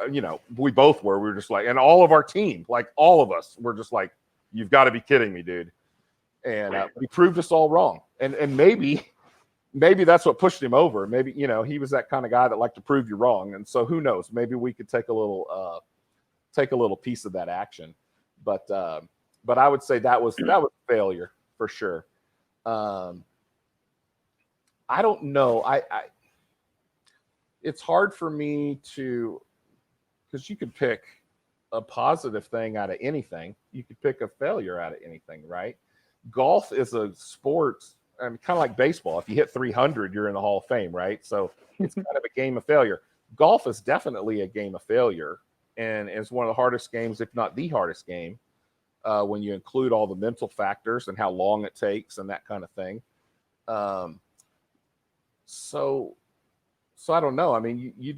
we both were. We were just like, and all of our team, like all of us, were just like, you've got to be kidding me, dude. And he proved us all wrong. And maybe that's what pushed him over. Maybe, he was that kind of guy that liked to prove you wrong. And so who knows? Maybe we could take a little piece of that action. But I would say that was failure for sure. I don't know. It's hard for me because you could pick a positive thing out of anything. You could pick a failure out of anything, right? Golf is a sport, kind of like baseball. If you hit 300, you're in the Hall of Fame, right? So it's kind of a game of failure. Golf is definitely a game of failure, and it's one of the hardest games, if not the hardest game, when you include all the mental factors and how long it takes and that kind of thing. So I don't know. I mean, you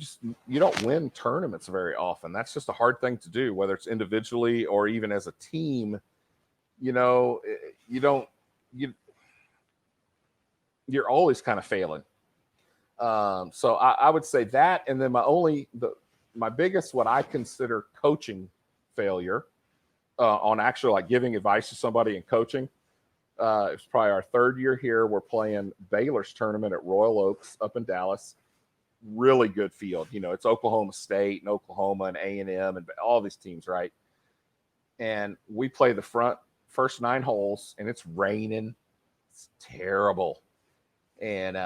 don't win tournaments very often. That's just a hard thing to do, whether it's individually or even as a team. You're always kind of failing. So I would say that, and then my biggest, what I consider coaching failure, on actually like giving advice to somebody and coaching. It's probably our 3rd year here. We're playing Baylor's tournament at Royal Oaks up in Dallas. Really good field. It's Oklahoma State and Oklahoma and A&M and all these teams, right? And we play the first 9 holes, and it's raining. It's terrible. And,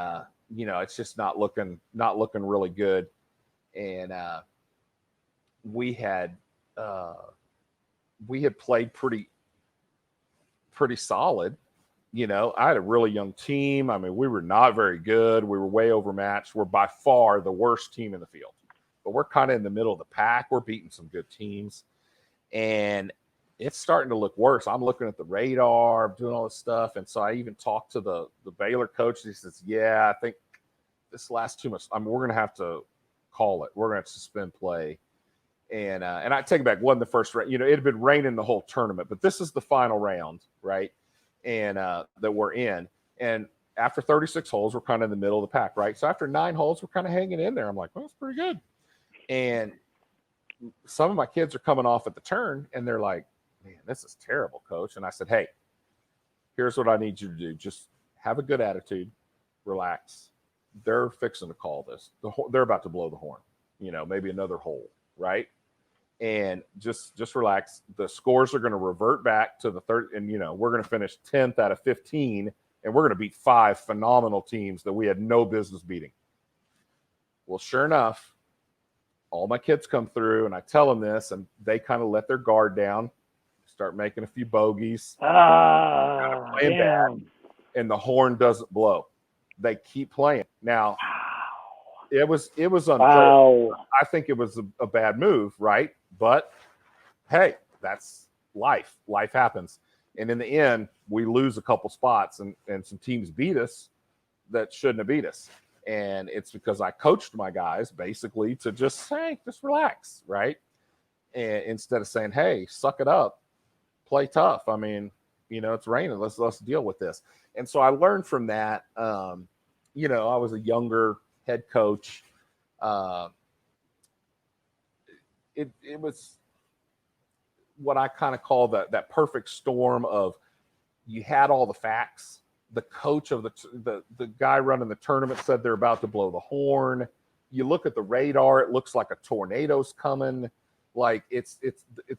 it's just not looking really good. And we had played pretty solid. I had a really young team. I mean, we were not very good. We were way overmatched. We're by far the worst team in the field, but we're kind of in the middle of the pack. We're beating some good teams, and it's starting to look worse. I'm looking at the radar, I'm doing all this stuff. And so I even talked to the Baylor coach. He says, yeah, I think this last too much. I mean, we're going to have to call it. We're going to have to suspend play. And I take it back. Wasn't the first round. It had been raining the whole tournament, but this is the final round, right? And that we're in. And after 36 holes, we're kind of in the middle of the pack, right? So after 9 holes, we're kind of hanging in there. I'm like, well, that's pretty good. And some of my kids are coming off at the turn, and they're like, man, this is terrible, coach. And I said, hey, here's what I need you to do. Just have a good attitude, relax. They're fixing to call this. They're about to blow the horn, maybe another hole, right? And just relax. The scores are going to revert back to the third, and we're going to finish 10th out of 15, and we're going to beat 5 phenomenal teams that we had no business beating. Well, sure enough, all my kids come through, and I tell them this, and they kind of let their guard down, start making a few bogeys, playing bad, and the horn doesn't blow. They keep playing. Now, it was unplayable. Wow. I think it was a bad move, right? But hey, that's life. Life happens. And in the end, we lose a couple spots, and some teams beat us that shouldn't have beat us. And it's because I coached my guys basically to just relax, right? And instead of saying, hey, suck it up, play tough. I mean, It's raining. Let's deal with this. And so I learned from that. I was a younger head coach. It was what I kind of call that perfect storm of, you had all the facts. The coach of the guy running the tournament said they're about to blow the horn. You look at the radar, it looks like a tornado's coming. Like it's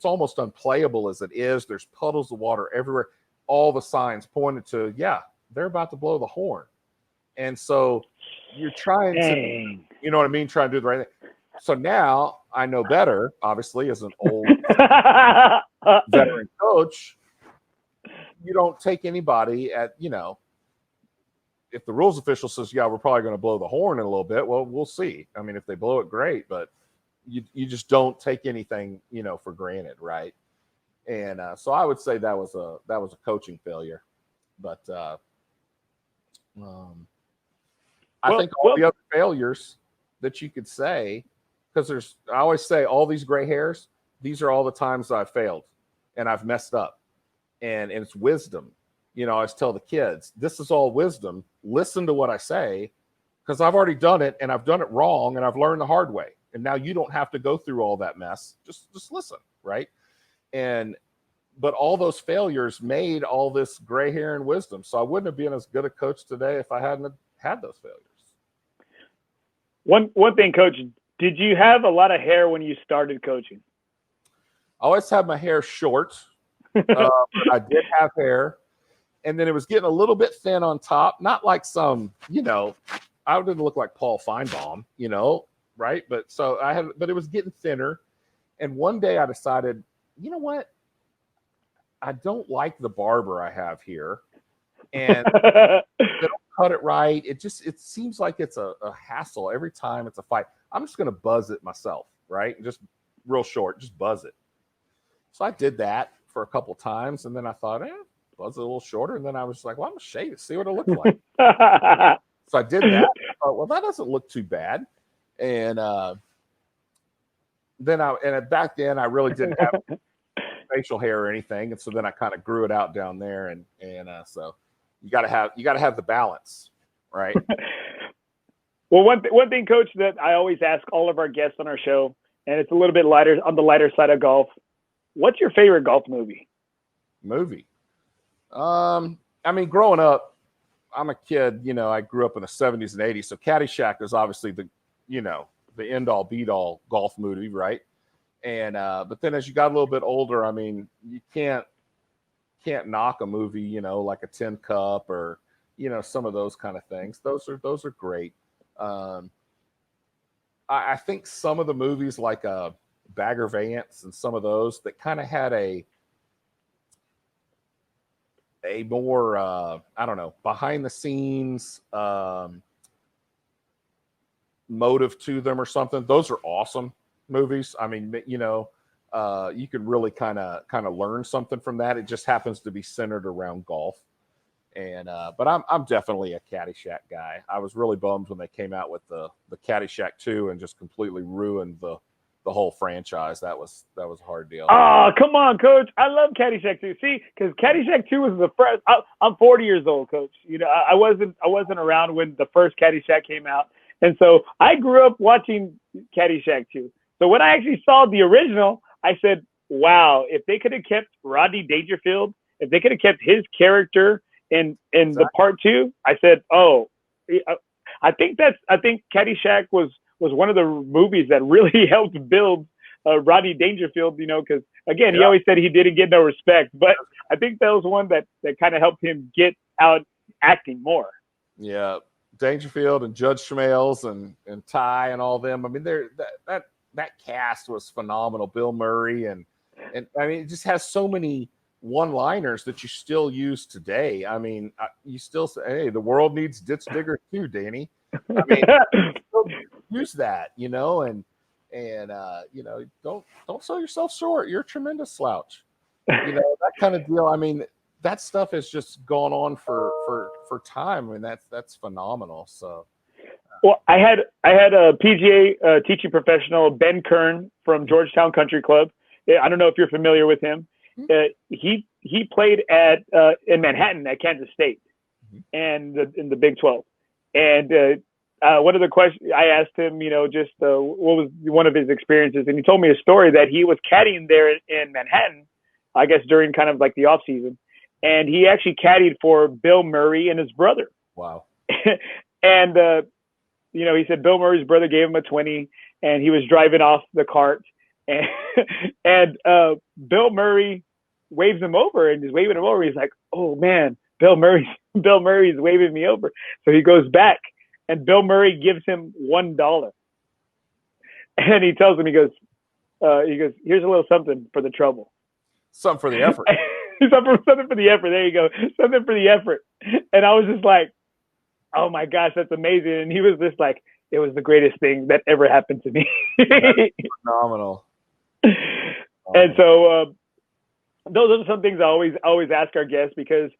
almost unplayable as it is. There's puddles of water everywhere. All the signs pointed to, yeah, they're about to blow the horn. And so you're trying to, you know what I mean? Trying to do the right thing. So now I know better, obviously, as an old veteran coach. You don't take anybody at, if the rules official says, yeah, we're probably going to blow the horn in a little bit, well, we'll see. I mean, if they blow it, great, but you just don't take anything, for granted, right? And so I would say that was a coaching failure. But I think all the other failures that you could say, because I always say all these gray hairs, these are all the times I've failed and I've messed up. And it's wisdom. I always tell the kids, this is all wisdom. Listen to what I say, because I've already done it and I've done it wrong and I've learned the hard way. And now you don't have to go through all that mess. Just listen, right? But all those failures made all this gray hair and wisdom. So I wouldn't have been as good a coach today if I hadn't had those failures. One thing, Coach, did you have a lot of hair when you started coaching? I always had my hair short. But I did have hair, and then it was getting a little bit thin on top. Not like some, I didn't look like Paul Feinbaum, right? But it was getting thinner. And one day I decided, you know what? I don't like the barber I have here, and they don't cut it right. It seems like it's a hassle every time it's a fight. I'm just going to buzz it myself, right? Just real short, just buzz it. So I did that for a couple times, and then I thought, buzz it a little shorter, and then I was like, well, I'm gonna shave it, see what it looks like. So I did that. I thought, well, that doesn't look too bad. And back then I really didn't have facial hair or anything, and so then I kind of grew it out down there, and so you got to have the balance, right? Well, one thing, Coach, that I always ask all of our guests on our show, and it's a little bit lighter on the lighter side of golf. What's your favorite golf movie? I mean, growing up, I'm a kid, I grew up in the 70s and 80s. So Caddyshack is obviously the end all be all golf movie, right? And but then as you got a little bit older, I mean, you can't knock a movie, like a Tin Cup or, some of those kind of things. Those are great. I think some of the movies like Bagger Vance and some of those that kind of had a more I don't know, behind the scenes motive to them or something. Those are awesome movies. I mean, you could really kind of learn something from that. It just happens to be centered around golf. And but I'm definitely a Caddyshack guy. I was really bummed when they came out with the Caddyshack 2 and just completely ruined the whole franchise. That was a hard deal. Oh, come on, Coach. I love Caddyshack 2. See, because Caddyshack 2 was the first. I'm 40 years old, Coach. I wasn't around when the first Caddyshack came out, and so I grew up watching Caddyshack 2. So when I actually saw the original, I said, "Wow! If they could have kept Rodney Dangerfield, if they could have kept his character in the part 2, I said, oh, I think Caddyshack was one of the movies that really helped build Rodney Dangerfield, because again, he always said he didn't get no respect, but I think that was one that kind of helped him get out acting more. Yeah, Dangerfield and Judge Schmales and Ty and all them. I mean, that cast was phenomenal. Bill Murray and I mean, it just has so many one-liners that you still use today. I mean, you still say, "Hey, the world needs ditch digger too, Danny." I mean, use that, and don't sell yourself short. You're a tremendous slouch, that kind of deal. I mean, that stuff has just gone on for time. I mean, that's phenomenal. So, well, I had a PGA teaching professional, Ben Kern from Georgetown Country Club. I don't know if you're familiar with him. he played at in Manhattan at Kansas State, and in the Big 12. And one of the questions I asked him, just what was one of his experiences, and he told me a story that he was caddying there in Manhattan, I guess during kind of like the off season, and he actually caddied for Bill Murray and his brother. Wow. And he said Bill Murray's brother gave him a 20, and he was driving off the cart, and Bill Murray waves him over, and he's waving him over. He's like, "Oh man, Bill Murray's waving me over." So he goes back, and Bill Murray gives him $1, and he tells him, he goes, "Here's a little something for the trouble." Something for the effort. Something for the effort. There you go. Something for the effort. And I was just like, oh my gosh, that's amazing. And he was just like, it was the greatest thing that ever happened to me. That's phenomenal. And so those are some things I always ask our guests, because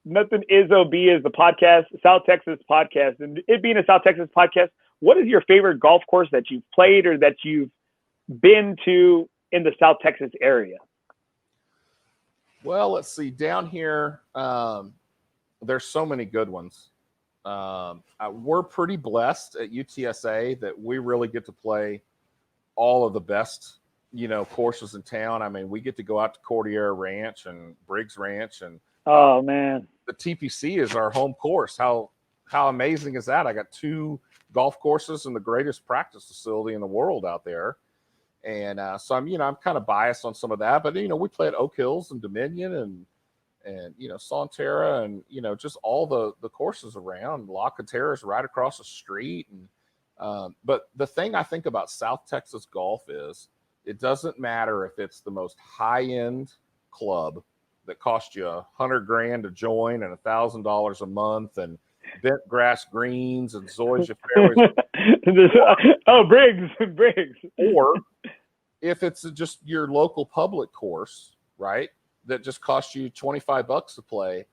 Nothing Is OB is the podcast, South Texas podcast. And it being a South Texas podcast, what is your favorite golf course that you've played or that you've been to in the South Texas area? Well, let's see. Down here, there's so many good ones. We're pretty blessed at UTSA that we really get to play all of the best, courses in town. I mean, we get to go out to Cordillera Ranch and Briggs Ranch, and oh man, the TPC is our home course. How amazing is that? I got 2 golf courses and the greatest practice facility in the world out there. And so I'm kind of biased on some of that, but we play at Oak Hills and Dominion and Sonterra and just all the courses around. La Cantera is right across the street. And but the thing I think about South Texas golf is it doesn't matter if it's the most high end club that cost you $100,000 to join and $1,000 a month and bent grass greens and zoysia fairways. Briggs. Or if it's just your local public course, right, that just costs you $25 to play,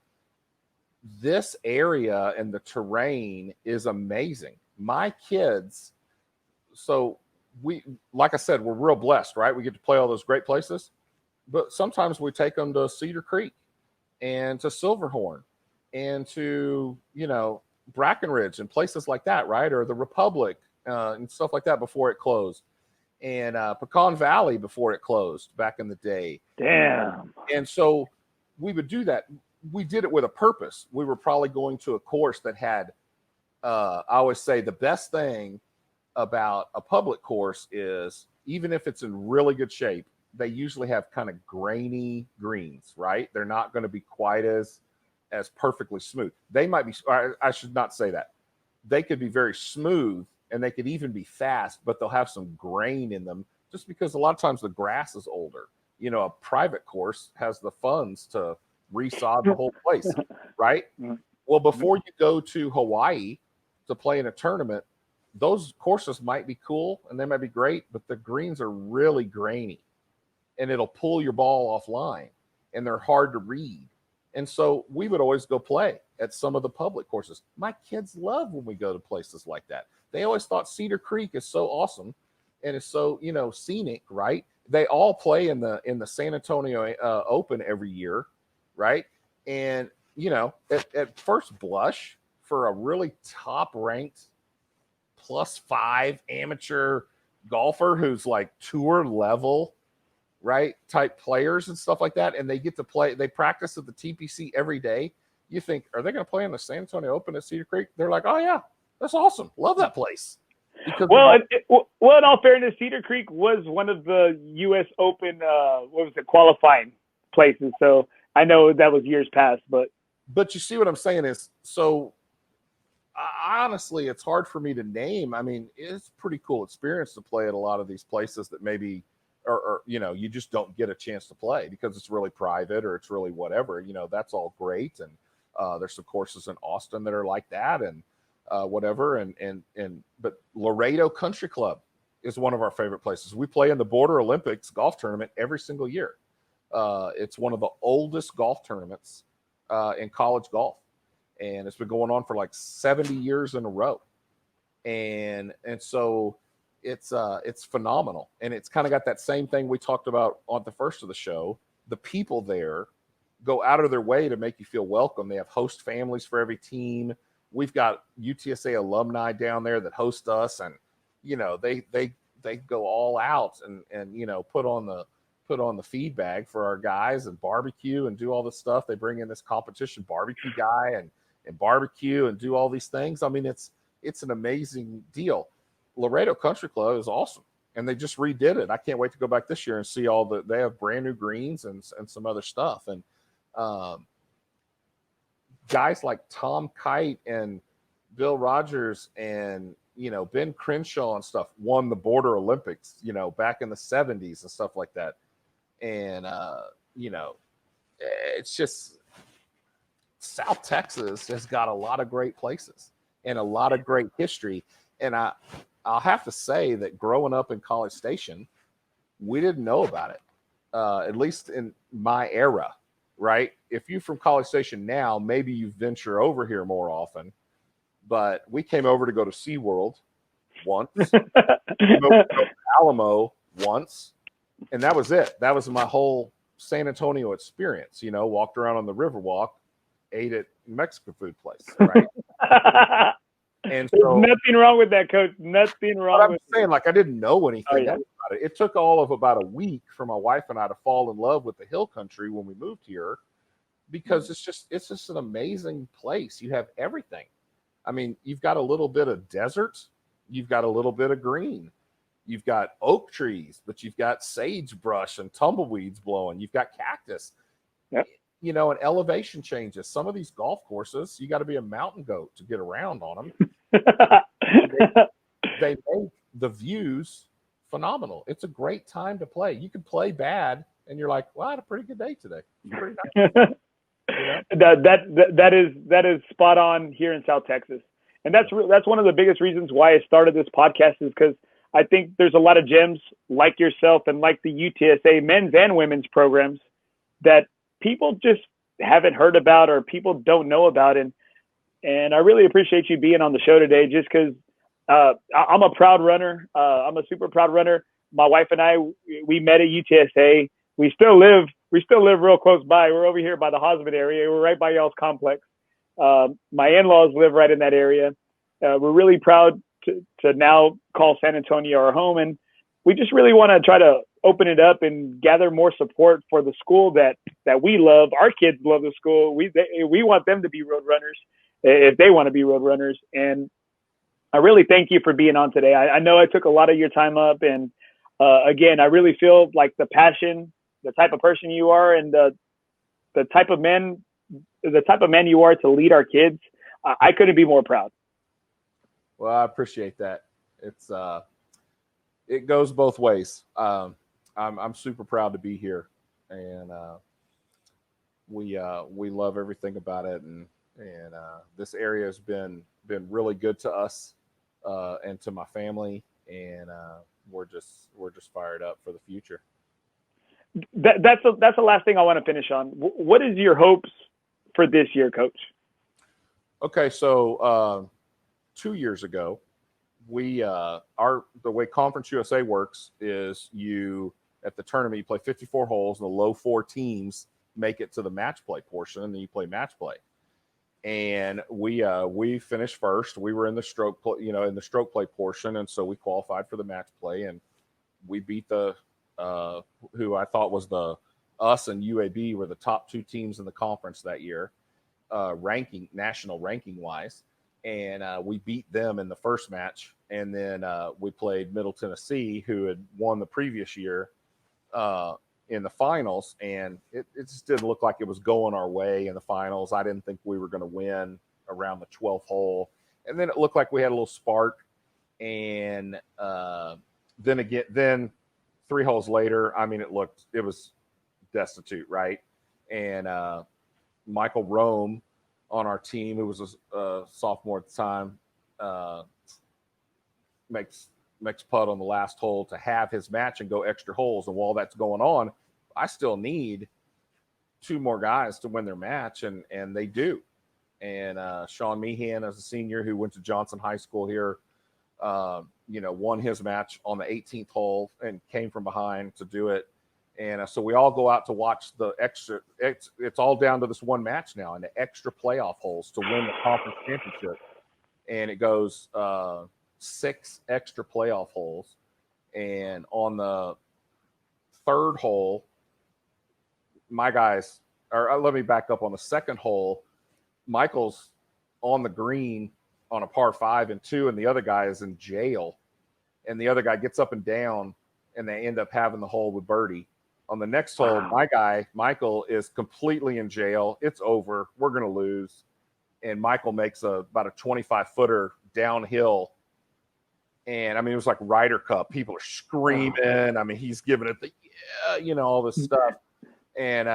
this area and the terrain is amazing. My kids, so like I said, we're real blessed, right? We get to play all those great places, but sometimes we take them to Cedar Creek and to Silverhorn and to, Brackenridge and places like that, right? Or the Republic and stuff like that before it closed. And Pecan Valley before it closed back in the day. Damn. And so we would do that. We did it with a purpose. We were probably going to a course that had, I always say the best thing about a public course is even if it's in really good shape, they usually have kind of grainy greens, right? They're not going to be quite as perfectly smooth. They might be, I should not say that. They could be very smooth and they could even be fast, but they'll have some grain in them just because a lot of times the grass is older. A private course has the funds to resod the whole place, right? Well, before you go to Hawaii to play in a tournament, those courses might be cool and they might be great, but the greens are really grainy and it'll pull your ball offline and they're hard to read. And so we would always go play at some of the public courses. My kids love when we go to places like that. They always thought Cedar Creek is so awesome and it's so, scenic, right? They all play in the San Antonio Open every year, right? And, at first blush for a really top-ranked +5 amateur golfer who's like tour level, right, type players and stuff like that, and they get to play, they practice at the TPC every day. You think, are they going to play in the San Antonio Open at Cedar Creek? They're like, oh yeah, that's awesome, love that place. Because in all fairness, Cedar Creek was one of the U.S. Open qualifying places, so I know that was years past, but you see what I'm saying is, so honestly, it's hard for me to name. I mean, it's a pretty cool experience to play at a lot of these places that maybe or you just don't get a chance to play because it's really private or it's really whatever, that's all great. And there's some courses in Austin that are like that and whatever. But Laredo Country Club is one of our favorite places. We play in the Border Olympics golf tournament every single year. It's one of the oldest golf tournaments in college golf. And it's been going on for like 70 years in a row. And so it's phenomenal. And it's kind of got that same thing we talked about on the first of the show the people there go out of their way to make you feel welcome. They have host families for every team. We've got UTSA alumni down there that host us, and they go all out and put on the feed bag for our guys and barbecue and do all this stuff. They bring in this competition barbecue guy and barbecue and do all these things. I mean, it's an amazing deal. Laredo Country Club is awesome, and they just redid it. I can't wait to go back this year and see they have brand new greens and some other stuff. And guys like Tom Kite and Bill Rogers and Ben Crenshaw and stuff won the Border Olympics, back in the 70s and stuff like that. And it's just South Texas has got a lot of great places and a lot of great history. And I'll have to say that growing up in College Station, we didn't know about it, at least in my era. Right? If you're from College Station now, maybe you venture over here more often. But we came over to go to SeaWorld once, to Alamo once, and that was it. That was my whole San Antonio experience. Walked around on the Riverwalk, ate at Mexican food place, right? And so, there's nothing wrong with that, Coach. Nothing wrong. I'm saying, like, I didn't know anything about it. It took all of about a week for my wife and I to fall in love with the Hill Country when we moved here, because it's just an amazing place. You have everything. I mean, you've got a little bit of desert, you've got a little bit of green, you've got oak trees, but you've got sagebrush and tumbleweeds blowing. You've got cactus. Yep. And elevation changes. Some of these golf courses, you got to be a mountain goat to get around on them. they make the views phenomenal. It's a great time to play. You can play bad, and you're like, "Well, I had a pretty good day today." Pretty nice. That is spot on here in South Texas, and that's one of the biggest reasons why I started this podcast, is because I think there's a lot of gems like yourself and like the UTSA men's and women's programs that people just haven't heard about or people don't know about. And I really appreciate you being on the show today, just because I'm a proud runner. I'm a super proud runner. My wife and I, we met at UTSA. We still live real close by. We're over here by the Hosman area. We're right by y'all's complex. My in-laws live right in that area. We're really proud to now call San Antonio our home. And we just really want to try to open it up and gather more support for the school that we love. Our kids love the school. We want them to be road runners if they want to be road runners. And I really thank you for being on today. I know I took a lot of your time up, and again, I really feel like the passion, the type of person you are, and the type of man you are to lead our kids. I couldn't be more proud. Well, I appreciate that. It goes both ways. I'm super proud to be here, and we love everything about it, and this area has been really good to us and to my family, and we're just fired up for the future. That's the last thing I want to finish on. What is your hopes for this year, Coach? Okay, so 2 years ago, the way Conference USA works is at the tournament you play 54 holes, and the low four teams make it to the match play portion, and then you play match play. And we finished first. We were in the stroke play portion, and so we qualified for the match play, and we beat the who I thought was us and UAB were the top two teams in the conference that year, national ranking wise. And we beat them in the first match. And then we played Middle Tennessee, who had won the previous year, in the finals. And it just didn't look like it was going our way in the finals. I didn't think we were going to win around the 12th hole. And then it looked like we had a little spark. And then 3 holes later, I mean, it was destitute, right? And Michael Rome on our team, who was a sophomore at the time, makes putt on the last hole to have his match and go extra holes. And while that's going on, I still need 2 more guys to win their match, and they do. And Sean Meehan, as a senior who went to Johnson High School here, won his match on the 18th hole and came from behind to do it. And so we all go out to watch the extra. It's all down to this one match now, and the extra playoff holes to win the conference championship. And it goes 6 extra playoff holes. And on the third hole, my guys, or let me back up. On the second hole, Michael's on the green on a par 5 and 2, and the other guy is in jail. And the other guy gets up and down, and they end up having the hole with birdie. On the next hole, my guy, Michael, is completely in jail. It's over. We're going to lose. And Michael makes about a 25-footer downhill. And, I mean, it was like Ryder Cup. People are screaming. I mean, he's giving it all this stuff. And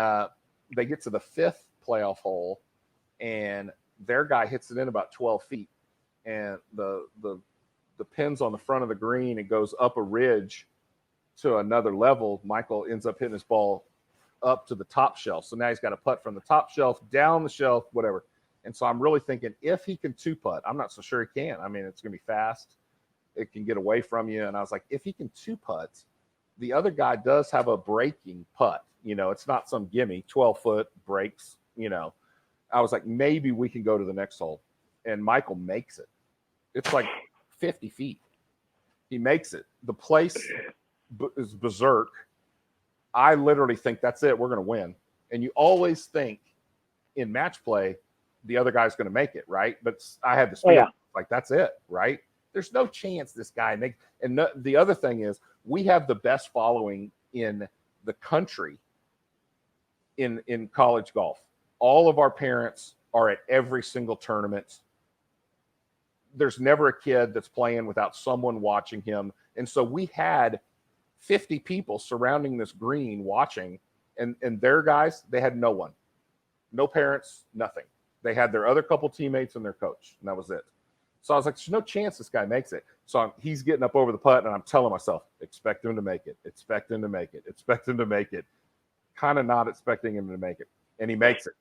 they get to the 5th playoff hole, and their guy hits it in about 12 feet. And the pin's on the front of the green. It goes up a ridge to another level. Michael ends up hitting his ball up to the top shelf. So now he's got to putt from the top shelf, down the shelf, whatever. And so I'm really thinking if he can 2-putt, I'm not so sure he can. I mean, it's going to be fast. It can get away from you. And I was like, if he can 2-putt, the other guy does have a breaking putt. It's not some gimme, 12-foot breaks, I was like, maybe we can go to the next hole. And Michael makes it. It's like 50 feet. He makes it. The place is berserk. I literally think that's it. We're going to win. And you always think in match play, the other guy's going to make it, right? But I had this feeling like that's it, right? There's no chance this guy makes. And the other thing is, we have the best following in the country in college golf. All of our parents are at every single tournament. There's never a kid that's playing without someone watching him. And so we had 50 people surrounding this green watching, and their guys, they had no one. No parents, nothing. They had their other couple teammates and their coach, and that was it. So I was like, there's no chance this guy makes it. So he's getting up over the putt, and I'm telling myself, expect him to make it. Expect him to make it. Expect him to make it. Kind of not expecting him to make it. And he makes it.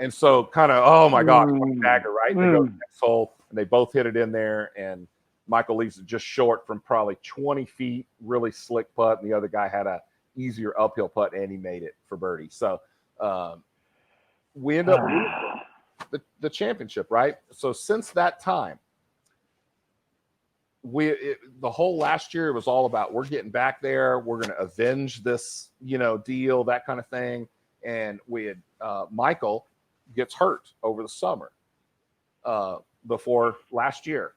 And so kind of, oh, my God, dagger, right? They go to the next hole, and they both hit it in there, and Michael leaves it just short from probably 20 feet, really slick putt, and the other guy had a easier uphill putt, and he made it for birdie. So we end up winning the championship, right? So since that time, the whole last year, it was all about we're getting back there. We're going to avenge this, deal, that kind of thing. And we had Michael gets hurt over the summer before last year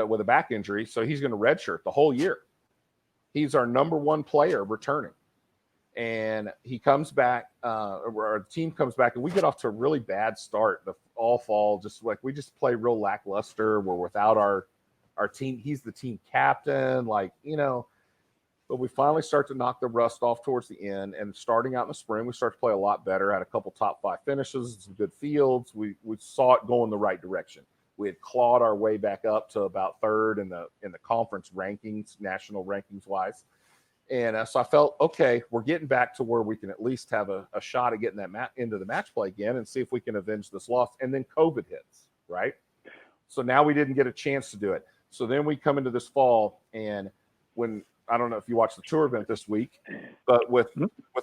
with a back injury. So he's going to redshirt the whole year. He's our number 1 player returning. And he comes back, our team comes back, and we get off to a really bad start all fall. Just like we just play real lackluster. We're without our team. He's the team captain, but we finally start to knock the rust off towards the end. And starting out in the spring, we start to play a lot better. Had a couple top 5 finishes, some good fields. We saw it go in the right direction. We had clawed our way back up to about 3rd in the conference rankings, national rankings wise. And so I felt, okay, we're getting back to where we can at least have a shot at getting that into the match play again and see if we can avenge this loss. And then COVID hits, right? So now we didn't get a chance to do it. So then we come into this fall, and I don't know if you watched the tour event this week, but with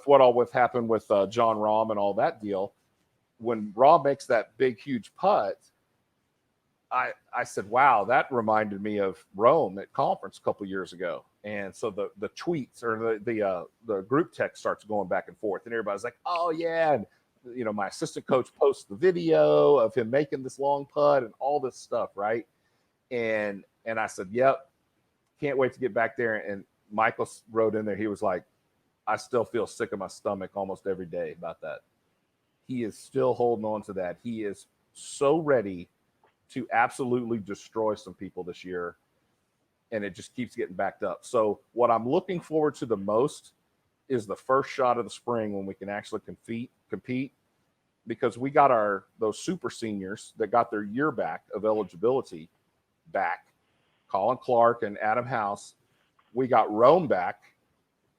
what happened with John Rahm and all that deal, when Rahm makes that big, huge putt, I said, wow, that reminded me of Rome at conference a couple years ago. And so the tweets or the group text starts going back and forth, and everybody's like, oh yeah. And, my assistant coach posts the video of him making this long putt and all this stuff. Right. And I said, yep, can't wait to get back there. And Michael wrote in there, he was like, I still feel sick in my stomach almost every day about that. He is still holding on to that. He is so ready to absolutely destroy some people this year, and it just keeps getting backed up. So what I'm looking forward to the most is the first shot of the spring when we can actually compete, because we got those super seniors that got their year back of eligibility back, Colin Clark and Adam House. We got Rome back,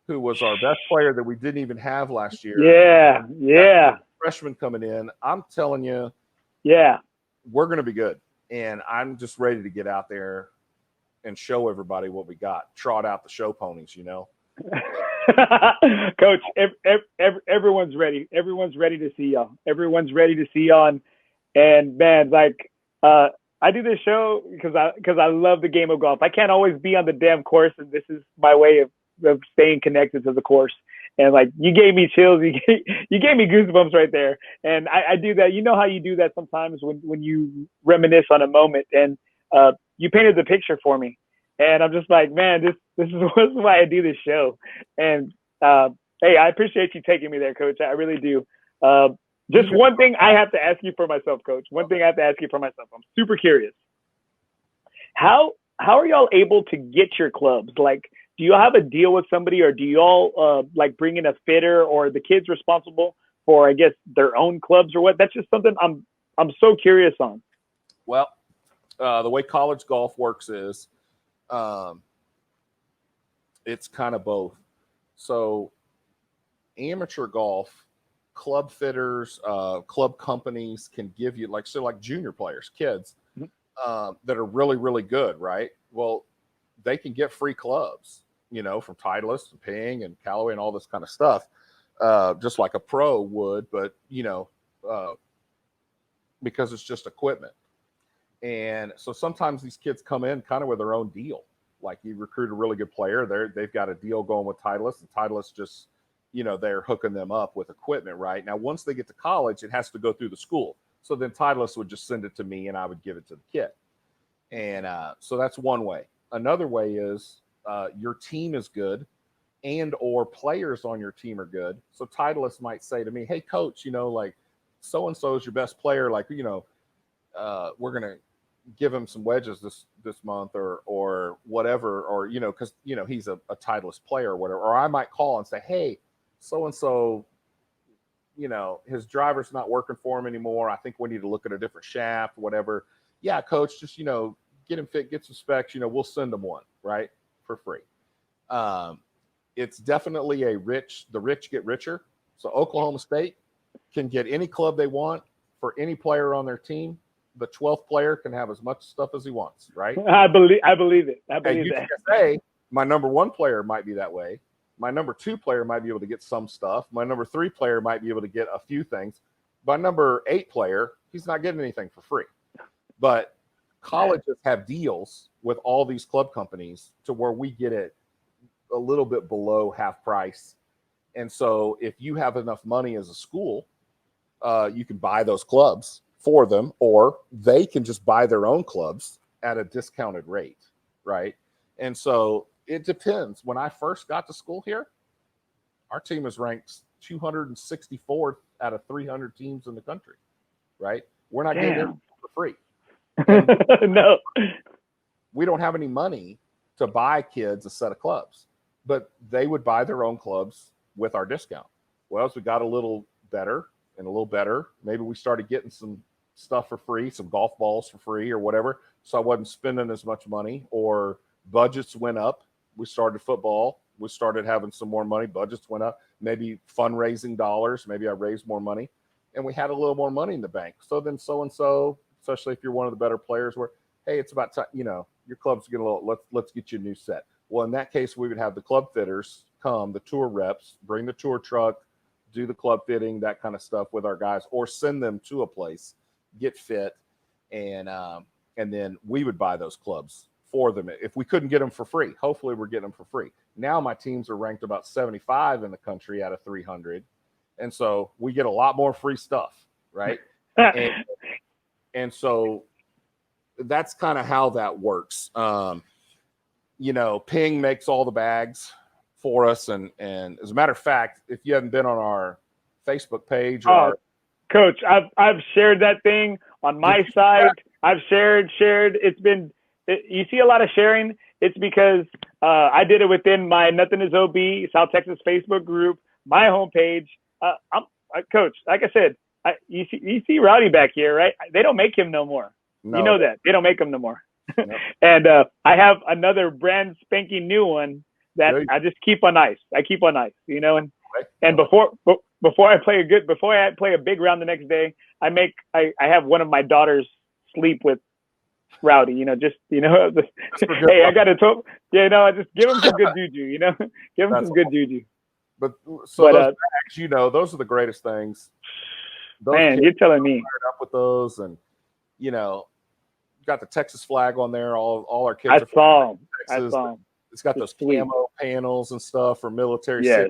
who was our best player that we didn't even have last year. Yeah. Freshman coming in. I'm telling you, we're going to be good. And I'm just ready to get out there and show everybody what we got. Trot out the show ponies, Coach, everyone's ready. Everyone's ready to see y'all. Everyone's ready to see y'all. And man, like, I do this show because I love the game of golf. I can't always be on the damn course, and this is my way of staying connected to the course. And like, you gave me chills, you gave me goosebumps right there. And I do that. You know how you do that sometimes when you reminisce on a moment, and you painted the picture for me. And I'm just like, man, this is why I do this show. And hey, I appreciate you taking me there, Coach. I really do. Just one thing I have to ask you for myself, Coach. One thing I have to ask you for myself. I'm super curious. How are y'all able to get your clubs? Like, do you have a deal with somebody, or do you all like bring in a fitter, or the kids responsible for, I guess, their own clubs or what? That's just something I'm so curious on. Well, the way college golf works is it's kind of both. So amateur golf, club fitters, club companies can give you like junior players, kids that are really, really good, right? Well, they can get free clubs, from Titleist and Ping and Callaway and all this kind of stuff, just like a pro would, but, because it's just equipment. And so sometimes these kids come in kind of with their own deal. Like, you recruit a really good player, they've got a deal going with Titleist, and Titleist just, they're hooking them up with equipment, right? Now, once they get to college, it has to go through the school. So then Titleist would just send it to me, and I would give it to the kid. And so that's one way. Another way is your team is good, and or players on your team are good. So Titleist might say to me, hey, Coach, like, so-and-so is your best player. Like, we're going to give him some wedges this month or whatever, or, because, he's a Titleist player or whatever. Or I might call and say, hey, so-and-so, his driver's not working for him anymore. I think we need to look at a different shaft, whatever. Yeah, Coach, just, get him fit, get some specs, we'll send him one, right, for free. It's definitely the rich get richer. So Oklahoma State can get any club they want for any player on their team. The 12th player can have as much stuff as he wants, right? I believe it. I believe that. UTSA, my number one player might be that way. My number two player might be able to get some stuff. My number three player might be able to get a few things. My number 8 player, he's not getting anything for free. But colleges have deals with all these club companies to where we get it a little bit below half price. And so if you have enough money as a school, you can buy those clubs for them, or they can just buy their own clubs at a discounted rate, right? And so it depends. When I first got to school here, our team was ranked 264th out of 300 teams in the country, right? We're not getting it for free. No. We don't have any money to buy kids a set of clubs, but they would buy their own clubs with our discount. Well, as we got a little better, maybe we started getting some stuff for free, some golf balls for free or whatever. So I wasn't spending as much money, or budgets went up. We started football. We started having some more money. Budgets went up. Maybe fundraising dollars. Maybe I raised more money, and we had a little more money in the bank. So then so-and-so, especially if you're one of the better players, where, hey, it's about time, your club's getting a little, let's get you a new set. Well, in that case, we would have the club fitters come, the tour reps, bring the tour truck, do the club fitting, that kind of stuff with our guys, or send them to a place, get fit, and then we would buy those clubs for them. If we couldn't get them for free, hopefully we're getting them for free. Now my teams are ranked about 75 in the country out of 300. And so we get a lot more free stuff, right? And so that's kind of how that works. Ping makes all the bags for us. And as a matter of fact, if you haven't been on our Facebook page, Coach, I've shared that thing on my side. I've shared. You see a lot of sharing. It's because I did it within my Nothing is OB South Texas Facebook group, my homepage. Coach, like I said, you see Rowdy back here, right? They don't make him no more. No. You know that. They don't make him no more. No. And I have another brand spanking new one that I just keep on ice. I keep on ice, and before I play a big round the next day, I have one of my daughters sleep with Rowdy, hey, I got to talk, I just give him some good juju, give him some good juju. But so But those bags, you know, those are the greatest things. Those man, kids you're telling me. fired up with those, and you know, got the Texas flag on there. All our kids I are from saw him. I Texas. saw him. It's got those camo panels and stuff for military. Yes.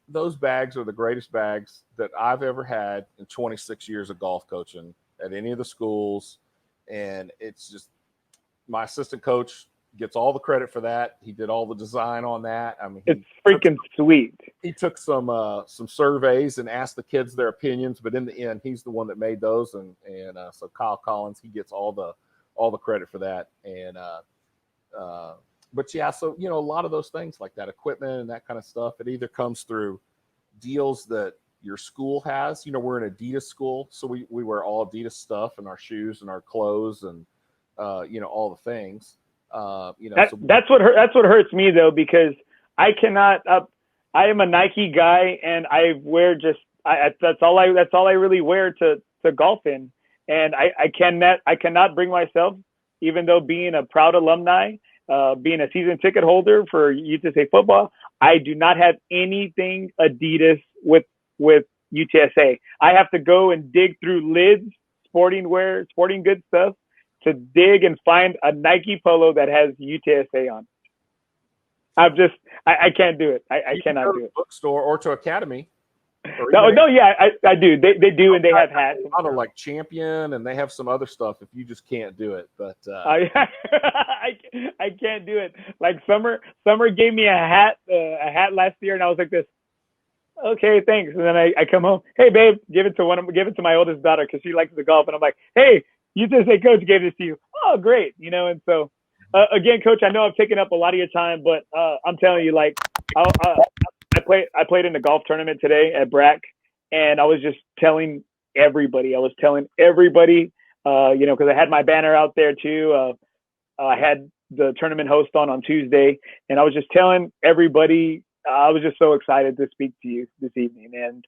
Those bags are the greatest bags that I've ever had in 26 years of golf coaching at any of the schools. And it's just, my assistant coach gets all the credit for that. He did all the design on that. I mean, it's freaking sweet. He took some surveys and asked the kids their opinions, but in the end, he's the one that made those. And so Kyle Collins, he gets all the credit for that. And but yeah, so you know, a lot of those things like that equipment and that kind of stuff, it either comes through deals that your school has. You know, we're an Adidas school, so we wear all Adidas stuff and our shoes and our clothes and you know, all the things. You know, that's what hurts me though, because I cannot. I am a Nike guy, and I wear that's all I really wear to golf in, and I cannot bring myself, even though being a proud alumni. Being a season ticket holder for UTSA football, I do not have anything Adidas with UTSA. I have to go and dig through lids, sporting goods stuff, to dig and find a Nike polo that has UTSA on. I can't do it. I cannot do it. Bookstore or to Academy. No, yeah, I do. They do, and they have hats. A lot of like Champion, and they have some other stuff if you just can't do it. But I can't do it. Like Summer gave me a hat last year, and I was like this. Okay, thanks. And then I come home. Hey, babe, give it to my oldest daughter because she likes the golf. And I'm like, hey, you just say, Coach gave this to you. Oh, great, you know. And so again, Coach, I know I've taken up a lot of your time, but I'm telling you, like, I played in the golf tournament today at BRAC, and I was just telling everybody. You know, because I had my banner out there too. I had the tournament host on Tuesday, and I was just telling everybody. I was just so excited to speak to you this evening, and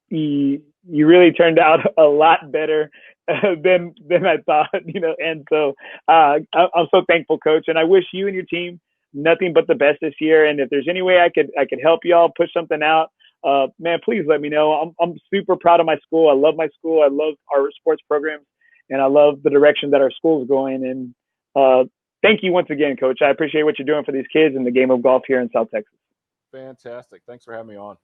you really turned out a lot better than I thought. You know, and so I'm so thankful, Coach, and I wish you and your team nothing but the best this year. And if there's any way I could help y'all push something out, man, please let me know. I'm super proud of my school. I love my school. I love our sports programs, and I love the direction that our school is going. And thank you once again, Coach. I appreciate what you're doing for these kids in the game of golf here in South Texas. Fantastic. Thanks for having me on.